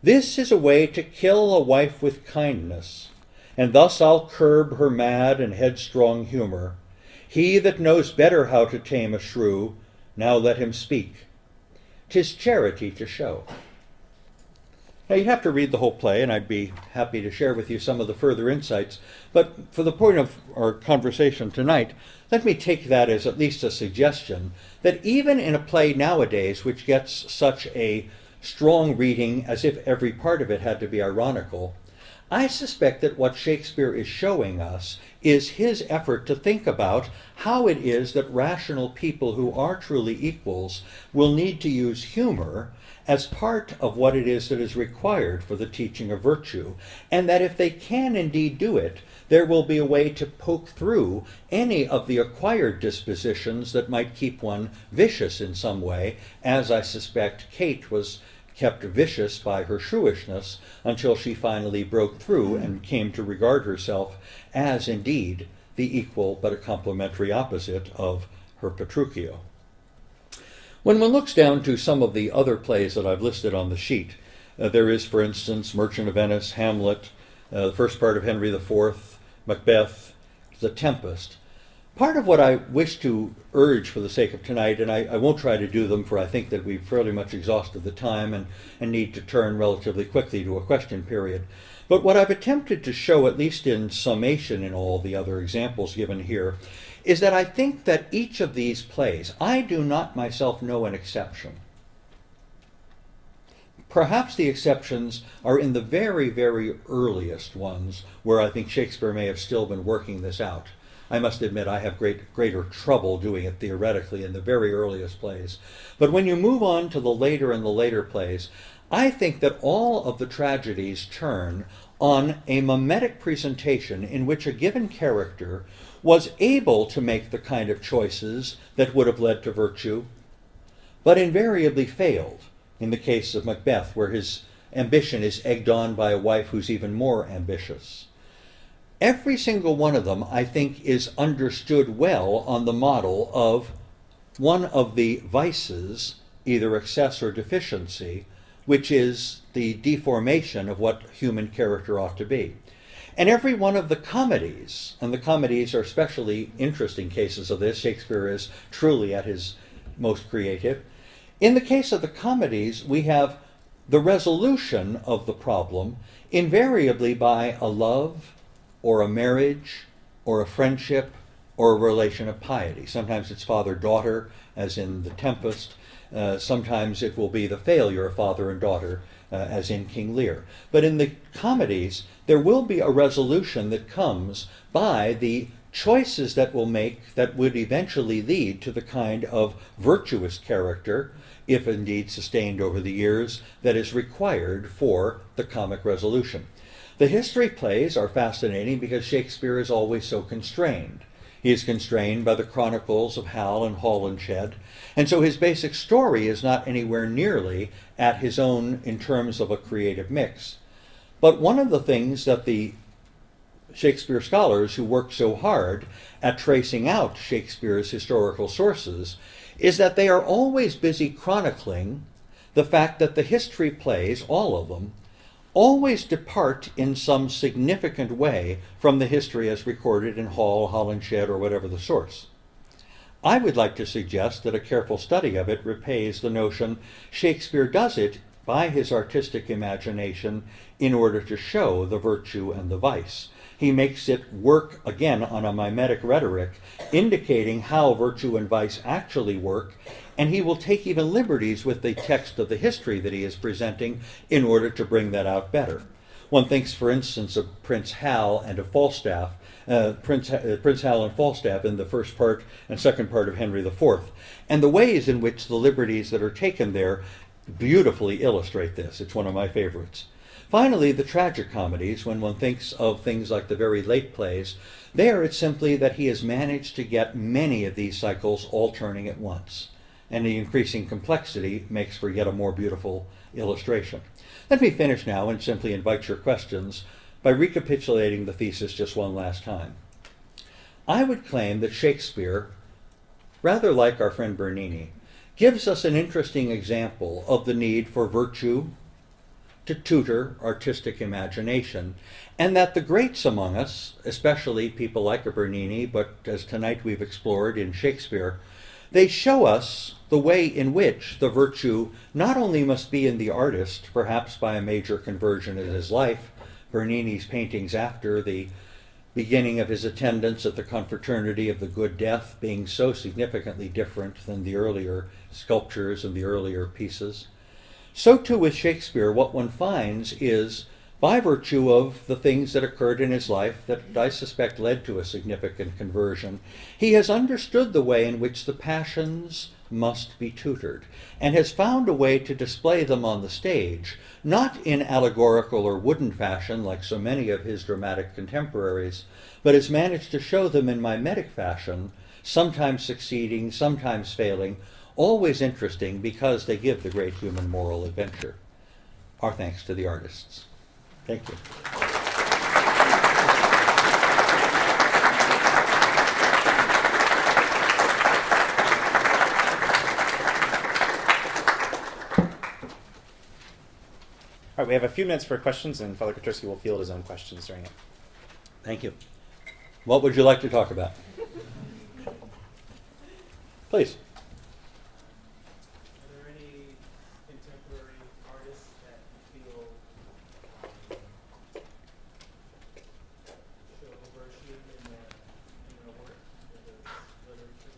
This is a way to kill a wife with kindness, and thus I'll curb her mad and headstrong humor. He that knows better how to tame a shrew, now let him speak. 'Tis charity to show. Now, you'd have to read the whole play, and I'd be happy to share with you some of the further insights. But for the point of our conversation tonight, let me take that as at least a suggestion that even in a play nowadays which gets such a strong reading as if every part of it had to be ironical, I suspect that what Shakespeare is showing us is his effort to think about how it is that rational people who are truly equals will need to use humor as part of what it is that is required for the teaching of virtue, and that if they can indeed do it, there will be a way to poke through any of the acquired dispositions that might keep one vicious in some way, as I suspect Kate was kept vicious by her shrewishness until she finally broke through and came to regard herself as indeed the equal but a complementary opposite of her Petruchio. When one looks down to some of the other plays that I've listed on the sheet, there is, for instance, Merchant of Venice, Hamlet, the first part of Henry IV, Macbeth, The Tempest. Part of what I wish to urge for the sake of tonight, and I won't try to do them, for I think that we've fairly much exhausted the time and need to turn relatively quickly to a question period. But what I've attempted to show, at least in summation in all the other examples given here, is that I think that each of these plays, I do not myself know an exception. Perhaps the exceptions are in the very, very earliest ones, where I think Shakespeare may have still been working this out. I must admit I have greater trouble doing it theoretically in the very earliest plays. But when you move on to the later plays, I think that all of the tragedies turn on a mimetic presentation in which a given character was able to make the kind of choices that would have led to virtue, but invariably failed. In the case of Macbeth, where his ambition is egged on by a wife who's even more ambitious. Every single one of them, I think, is understood well on the model of one of the vices, either excess or deficiency, which is the deformation of what human character ought to be. And every one of the comedies, and the comedies are especially interesting cases of this, Shakespeare is truly at his most creative. In the case of the comedies, we have the resolution of the problem invariably by a love, or a marriage, or a friendship, or a relation of piety. Sometimes it's father-daughter, as in The Tempest. Sometimes it will be the failure of father and daughter, as in King Lear. But in the comedies, there will be a resolution that comes by the choices that we'll make that would eventually lead to the kind of virtuous character, if indeed sustained over the years, that is required for the comic resolution. The history plays are fascinating because Shakespeare is always so constrained. He is constrained by the chronicles of Hal and Holinshed, and so his basic story is not anywhere nearly at his own in terms of a creative mix. But one of the things that the Shakespeare scholars who work so hard at tracing out Shakespeare's historical sources is that they are always busy chronicling the fact that the history plays, all of them, always depart in some significant way from the history as recorded in Hall, Holinshed, or whatever the source. I would like to suggest that a careful study of it repays the notion Shakespeare does it by his artistic imagination in order to show the virtue and the vice. He makes it work, again, on a mimetic rhetoric, indicating how virtue and vice actually work, and he will take even liberties with the text of the history that he is presenting in order to bring that out better. One thinks, for instance, of Prince Hal and of Falstaff, Prince Hal and Falstaff in the first part and second part of Henry IV, and the ways in which the liberties that are taken there beautifully illustrate this. It's one of my favorites. Finally, the tragic comedies, when one thinks of things like the very late plays, there it's simply that he has managed to get many of these cycles all turning at once. And the increasing complexity makes for yet a more beautiful illustration. Let me finish now and simply invite your questions by recapitulating the thesis just one last time. I would claim that Shakespeare, rather like our friend Bernini, gives us an interesting example of the need for virtue to tutor artistic imagination, and that the greats among us, especially people like a Bernini, but as tonight we've explored in Shakespeare, they show us the way in which the virtue not only must be in the artist, perhaps by a major conversion in his life, Bernini's paintings after the beginning of his attendance at the confraternity of the Good Death being so significantly different than the earlier sculptures and the earlier pieces. So too with Shakespeare, what one finds is, by virtue of the things that occurred in his life that I suspect led to a significant conversion, he has understood the way in which the passions must be tutored, and has found a way to display them on the stage, not in allegorical or wooden fashion like so many of his dramatic contemporaries, but has managed to show them in mimetic fashion, sometimes succeeding, sometimes failing, always interesting because they give the great human moral adventure. Our thanks to the artists. Thank you. All right, we have a few minutes for questions, and Father Koterski will field his own questions during it. Thank you. What would you like to talk about? Please. Are there any contemporary artists that you feel show virtue in their work, whether literature?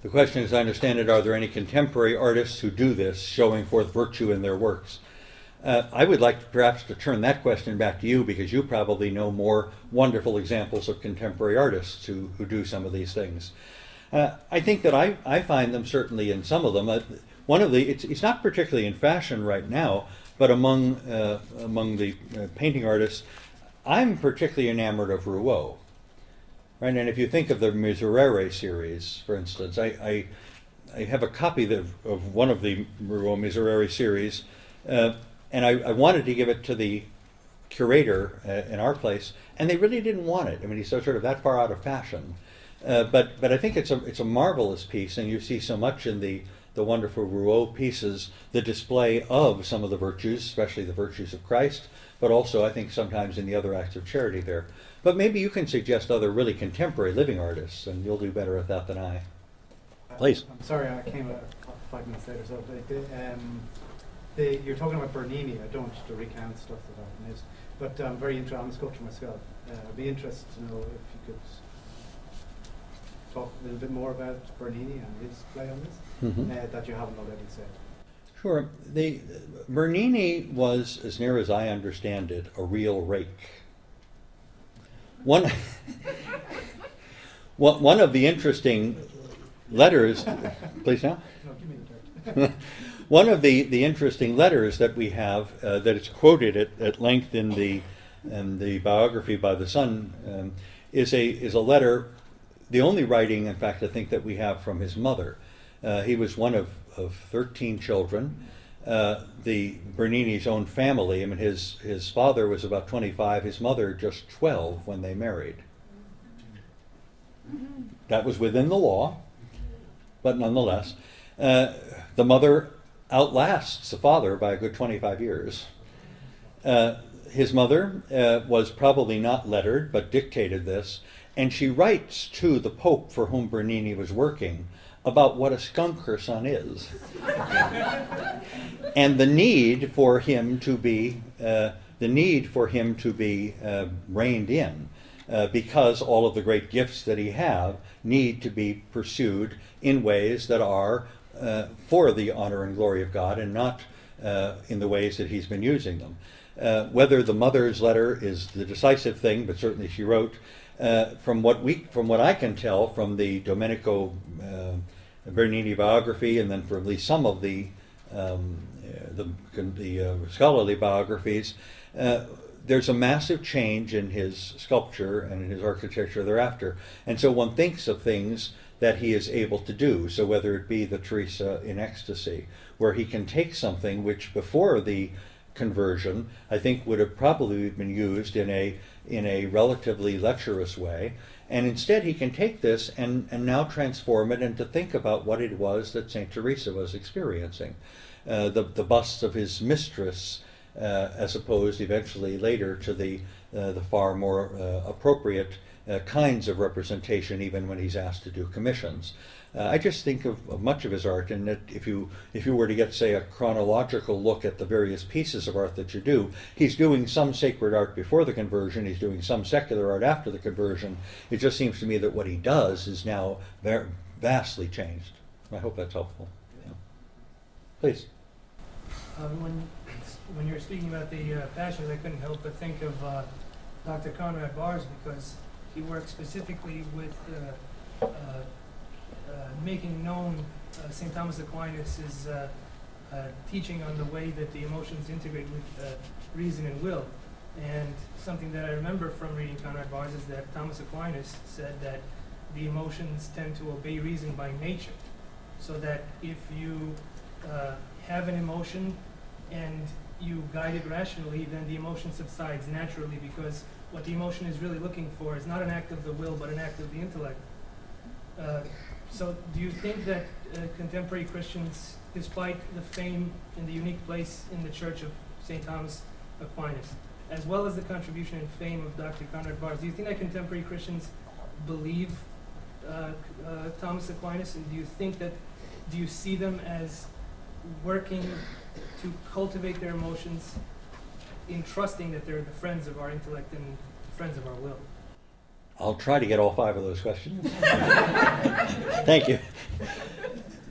The question, as I understand it, are there any contemporary artists who do this, showing forth virtue in their works? I would like perhaps to turn that question back to you, because you probably know more wonderful examples of contemporary artists who do some of these things. I think that I find them certainly in some of them. It's not particularly in fashion right now, but among the painting artists, I'm particularly enamored of Rouault. Right, and if you think of the Miserere series, for instance, I have a copy of one of the Miserere series, and I wanted to give it to the curator in our place, and they really didn't want it. I mean, he's sort of that far out of fashion. But I think it's a marvelous piece, and you see so much in the wonderful Rouault pieces, the display of some of the virtues, especially the virtues of Christ, but also I think sometimes in the other acts of charity there. But maybe you can suggest other really contemporary living artists, and you'll do better at that than I. Please. I'm sorry, I came 5 minutes later. So you're talking about Bernini. I don't want to recount stuff that I've missed, but I'm very interested. I'm a sculptor myself. I'd be interested to know if you could talk a little bit more about Bernini and his play on this that you haven't already said. Sure. The Bernini was, as near as I understand it, a real rake. One of the interesting letters, please now. No, give me the dirt. One of the interesting letters that we have that is quoted at length in the biography by the Sun is a letter. The only writing, in fact, I think that we have from his mother. He was one of 13 children. The Bernini's own family, I mean, his father was about 25, his mother just 12 when they married. That was within the law, but nonetheless, the mother outlasts the father by a good 25 years. His mother was probably not lettered, but dictated this, and she writes to the Pope for whom Bernini was working about what a skunk her son is, and the need for him to be reined in, because all of the great gifts that he have need to be pursued in ways that are for the honor and glory of God, and not in the ways that he's been using them. Whether the mother's letter is the decisive thing, but certainly she wrote. From what I can tell from the Domenico Bernini biography, and then from at least some of the scholarly biographies, there's a massive change in his sculpture and in his architecture thereafter, and so one thinks of things that he is able to do. So whether it be the Teresa in Ecstasy, where he can take something which before the conversion I think would have probably been used in a relatively lecherous way, and instead he can take this and now transform it and to think about what it was that St. Teresa was experiencing. The busts of his mistress, as opposed eventually later to the far more appropriate kinds of representation, even when he's asked to do commissions. I just think of much of his art, and that if you were to get, say, a chronological look at the various pieces of art that you do, he's doing some sacred art before the conversion, he's doing some secular art after the conversion. It just seems to me that what he does is now vastly changed. I hope that's helpful. Yeah. Please. When you were speaking about the Passions, I couldn't help but think of Dr. Conrad Bars, because he worked specifically with making known St. Thomas Aquinas' teaching on the way that the emotions integrate with reason and will. And something that I remember from reading Conrad Bars is that Thomas Aquinas said that the emotions tend to obey reason by nature. So that if you have an emotion and you guide it rationally, then the emotion subsides naturally, because what the emotion is really looking for is not an act of the will, but an act of the intellect. So do you think that contemporary Christians, despite the fame and the unique place in the Church of St. Thomas Aquinas, as well as the contribution and fame of Dr. Conrad Bars, do you think that contemporary Christians believe Thomas Aquinas, and do you see them as working to cultivate their emotions in trusting that they're the friends of our intellect and the friends of our will? I'll try to get all 5 of those questions. Thank you.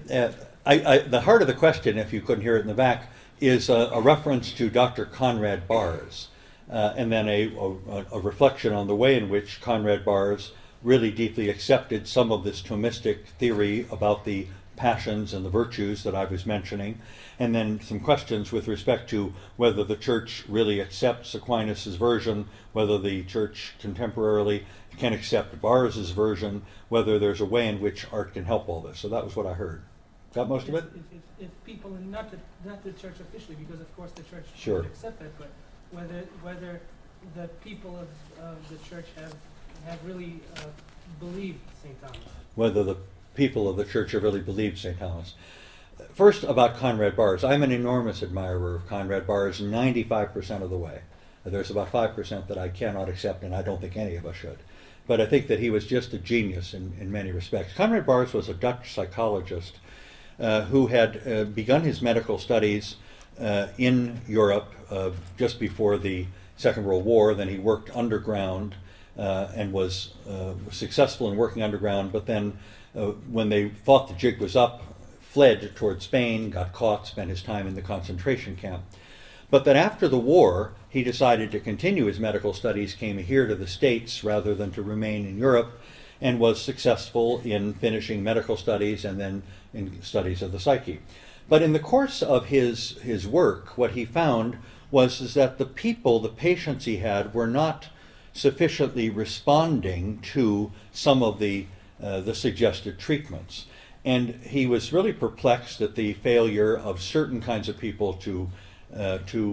The heart of the question, if you couldn't hear it in the back, is a reference to Dr. Conrad Bars, and then a reflection on the way in which Conrad Bars really deeply accepted some of this Thomistic theory about the passions and the virtues that I was mentioning, and then some questions with respect to whether the church really accepts Aquinas' version, whether the church contemporarily can accept Barres' version, whether there's a way in which art can help all this. So that was what I heard. Got most of it? If people, and not the church officially, because of course the church Sure. would accept that, but whether the people of the church have really believed St. Thomas. Whether the people of the church have really believed St. Thomas. First, about Conrad Barres. I'm an enormous admirer of Conrad Barres 95% of the way. There's about 5% that I cannot accept, and I don't think any of us should. But I think that he was just a genius in many respects. Conrad Barres was a Dutch psychologist who had begun his medical studies in Europe just before the Second World War. Then he worked underground and was successful in working underground, but then when they thought the jig was up, fled toward Spain, got caught, spent his time in the concentration camp. But then after the war, he decided to continue his medical studies, came here to the States rather than to remain in Europe, and was successful in finishing medical studies and then in studies of the psyche. But in the course of his work, what he found was that the people, the patients he had, were not sufficiently responding to some of the suggested treatments. And he was really perplexed at the failure of certain kinds of people to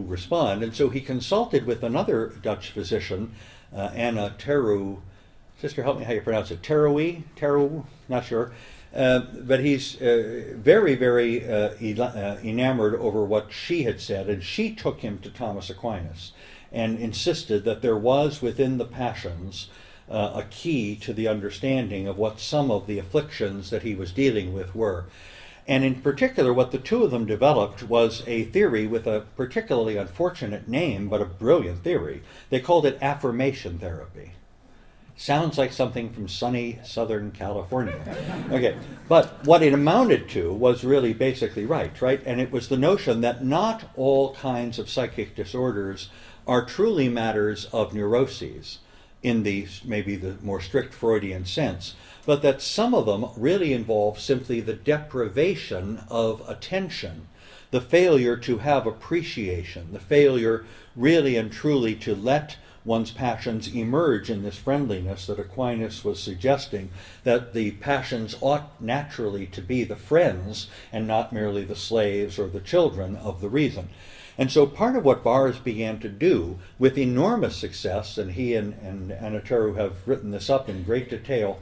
respond. And so he consulted with another Dutch physician, Anna Teru. Sister, help me how you pronounce it. Teru, not sure. But he's very, very enamored over what she had said, and she took him to Thomas Aquinas and insisted that there was within the passions a key to the understanding of what some of the afflictions that he was dealing with were. And in particular, what the two of them developed was a theory with a particularly unfortunate name, but a brilliant theory. They called it affirmation therapy. Sounds like something from sunny Southern California. Okay, but what it amounted to was really basically right? And it was the notion that not all kinds of psychic disorders are truly matters of neuroses in the maybe the more strict Freudian sense, but that some of them really involve simply the deprivation of attention, the failure to have appreciation, the failure really and truly to let one's passions emerge in this friendliness that Aquinas was suggesting, that the passions ought naturally to be the friends and not merely the slaves or the children of the reason. And so part of what Barres began to do with enormous success, and he and Anna Teru have written this up in great detail,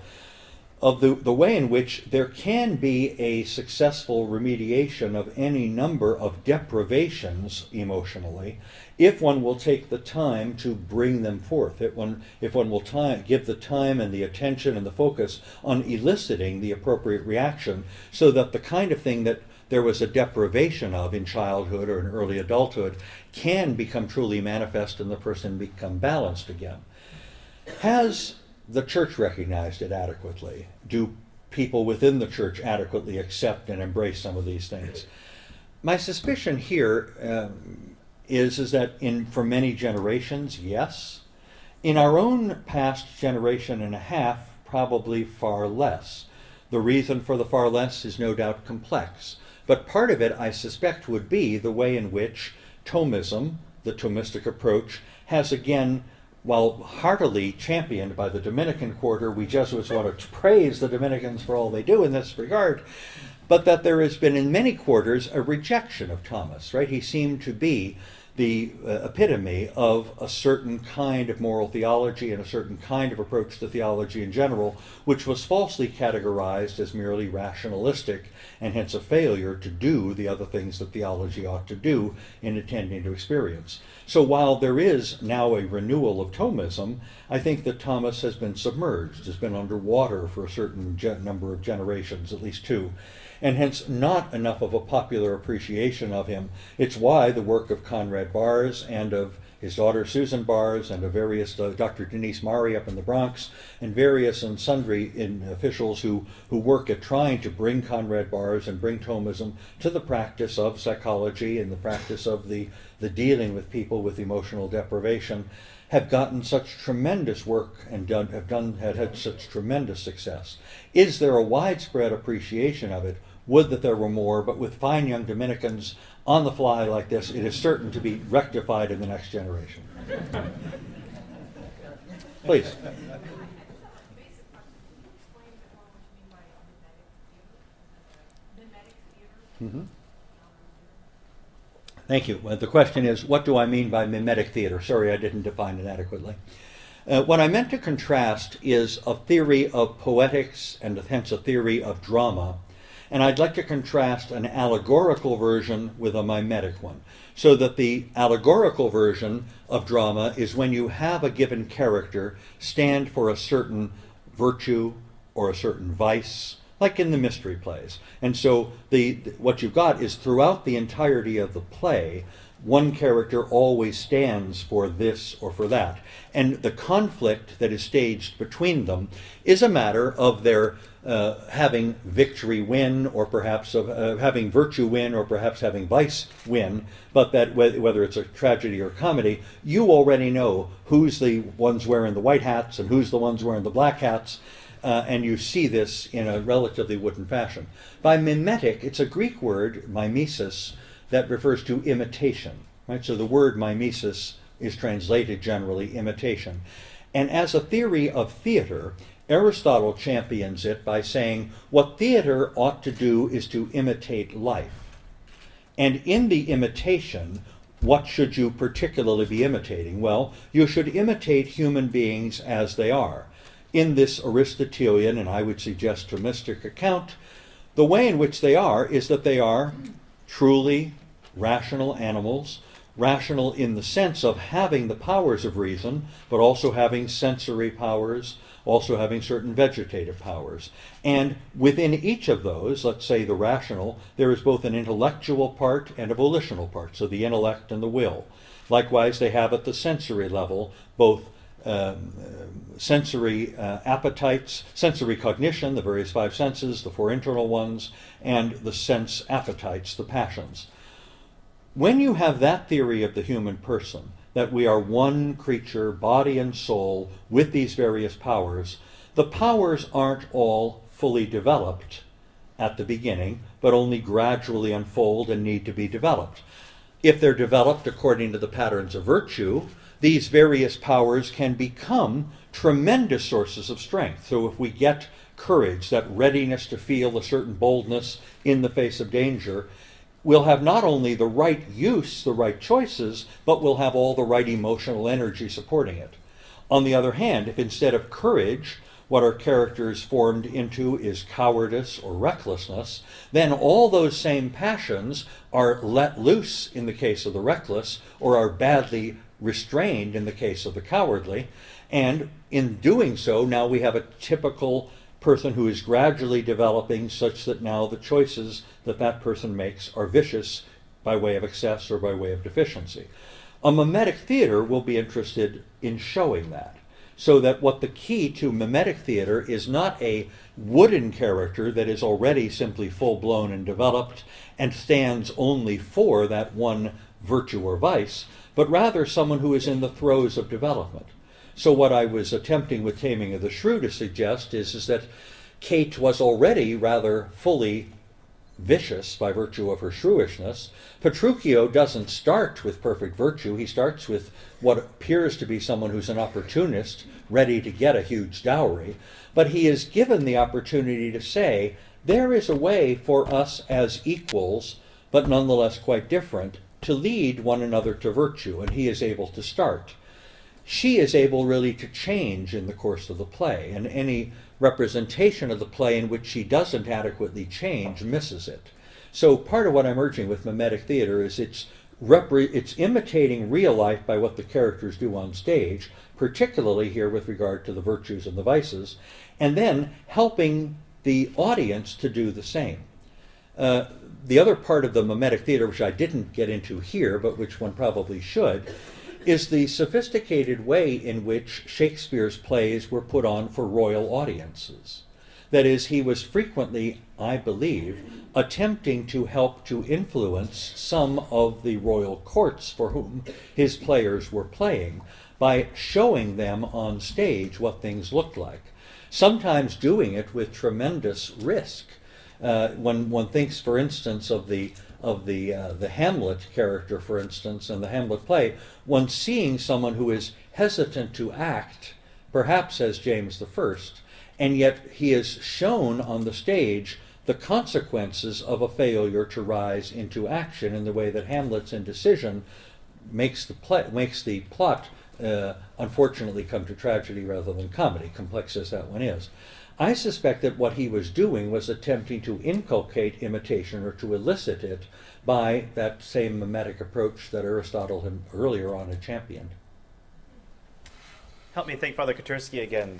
of the way in which there can be a successful remediation of any number of deprivations emotionally, if one will take the time to bring them forth, if one will give the time and the attention and the focus on eliciting the appropriate reaction, so that the kind of thing that there was a deprivation of in childhood or in early adulthood can become truly manifest and the person become balanced again. Has the church recognized it adequately? Do people within the church adequately accept and embrace some of these things? My suspicion here is that for many generations, yes. In our own past generation and a half, probably far less. The reason for the far less is no doubt complex. But part of it, I suspect, would be the way in which Thomism, the Thomistic approach, has again, while heartily championed by the Dominican quarter, we Jesuits want to praise the Dominicans for all they do in this regard, but that there has been in many quarters a rejection of Thomas, He seemed to be the epitome of a certain kind of moral theology and a certain kind of approach to theology in general, which was falsely categorized as merely rationalistic and hence a failure to do the other things that theology ought to do in attending to experience. So while there is now a renewal of Thomism, I think that Thomas has been submerged, has been underwater for a certain number of generations, at least two, and hence not enough of a popular appreciation of him. It's why the work of Conrad Barres and of his daughter Susan Barres and of various Dr. Denise Mari up in the Bronx and various and sundry officials who work at trying to bring Conrad Barres and bring Thomism to the practice of psychology and the practice of the dealing with people with emotional deprivation have gotten such tremendous work and had had such tremendous success. Is there a widespread appreciation of it? Would that there were more, but with fine young Dominicans on the fly like this, it is certain to be rectified in the next generation. Please. Mm-hmm. Thank you. Well, the question is, what do I mean by mimetic theater? Sorry, I didn't define it adequately. What I meant to contrast is a theory of poetics and hence a theory of drama. And I'd like to contrast an allegorical version with a mimetic one. So that the allegorical version of drama is when you have a given character stand for a certain virtue or a certain vice, like in the mystery plays. And so what you've got is throughout the entirety of the play, one character always stands for this or for that. And the conflict that is staged between them is a matter of their having victory win, or perhaps of having virtue win, or perhaps having vice win, but that whether it's a tragedy or comedy, you already know who's the ones wearing the white hats and who's the ones wearing the black hats, and you see this in a relatively wooden fashion. By mimetic, it's a Greek word, mimesis, that refers to imitation, right? So the word mimesis is translated generally imitation. And as a theory of theater, Aristotle champions it by saying what theater ought to do is to imitate life. And in the imitation, what should you particularly be imitating? Well, you should imitate human beings as they are. In this Aristotelian, and I would suggest Thomistic account, the way in which they are is that they are truly rational animals, rational in the sense of having the powers of reason, but also having sensory powers, also having certain vegetative powers. And within each of those, let's say the rational, there is both an intellectual part and a volitional part, so the intellect and the will. Likewise, they have at the sensory level both sensory appetites, sensory cognition, the various five senses, the four internal ones, and the sense appetites, the passions. When you have that theory of the human person, that we are one creature, body and soul, with these various powers, the powers aren't all fully developed at the beginning, but only gradually unfold and need to be developed. If they're developed according to the patterns of virtue, these various powers can become tremendous sources of strength. So if we get courage, that readiness to feel a certain boldness in the face of danger, we'll have not only the right use, the right choices, but we'll have all the right emotional energy supporting it. On the other hand, if instead of courage, what our characters formed into is cowardice or recklessness, then all those same passions are let loose in the case of the reckless, or are badly restrained in the case of the cowardly. And in doing so, now we have a typical person who is gradually developing such that now the choices that that person makes are vicious by way of excess or by way of deficiency. A mimetic theater will be interested in showing that. So that what the key to mimetic theater is not a wooden character that is already simply full-blown and developed and stands only for that one virtue or vice, but rather someone who is in the throes of development. So what I was attempting with Taming of the Shrew to suggest is that Kate was already rather fully vicious by virtue of her shrewishness. Petruchio doesn't start with perfect virtue. He starts with what appears to be someone who's an opportunist, ready to get a huge dowry. But he is given the opportunity to say, there is a way for us as equals, but nonetheless quite different, to lead one another to virtue, and he is able to start. She is able really to change in the course of the play, and any representation of the play in which she doesn't adequately change misses it. So part of what I'm urging with mimetic theater is it's imitating real life by what the characters do on stage, particularly here with regard to the virtues and the vices, and then helping the audience to do the same. The other part of the mimetic theater, which I didn't get into here, but which one probably should, is the sophisticated way in which Shakespeare's plays were put on for royal audiences. That is, he was frequently, I believe, attempting to help to influence some of the royal courts for whom his players were playing by showing them on stage what things looked like, sometimes doing it with tremendous risk. When one thinks, for instance, of the Hamlet character, for instance, and the Hamlet play, one seeing someone who is hesitant to act, perhaps as James I, and yet he is shown on the stage the consequences of a failure to rise into action in the way that Hamlet's indecision makes the plot unfortunately come to tragedy rather than comedy, complex as that one is. I suspect that what he was doing was attempting to inculcate imitation or to elicit it by that same mimetic approach that Aristotle had earlier on had championed. Help me thank Father Koterski again.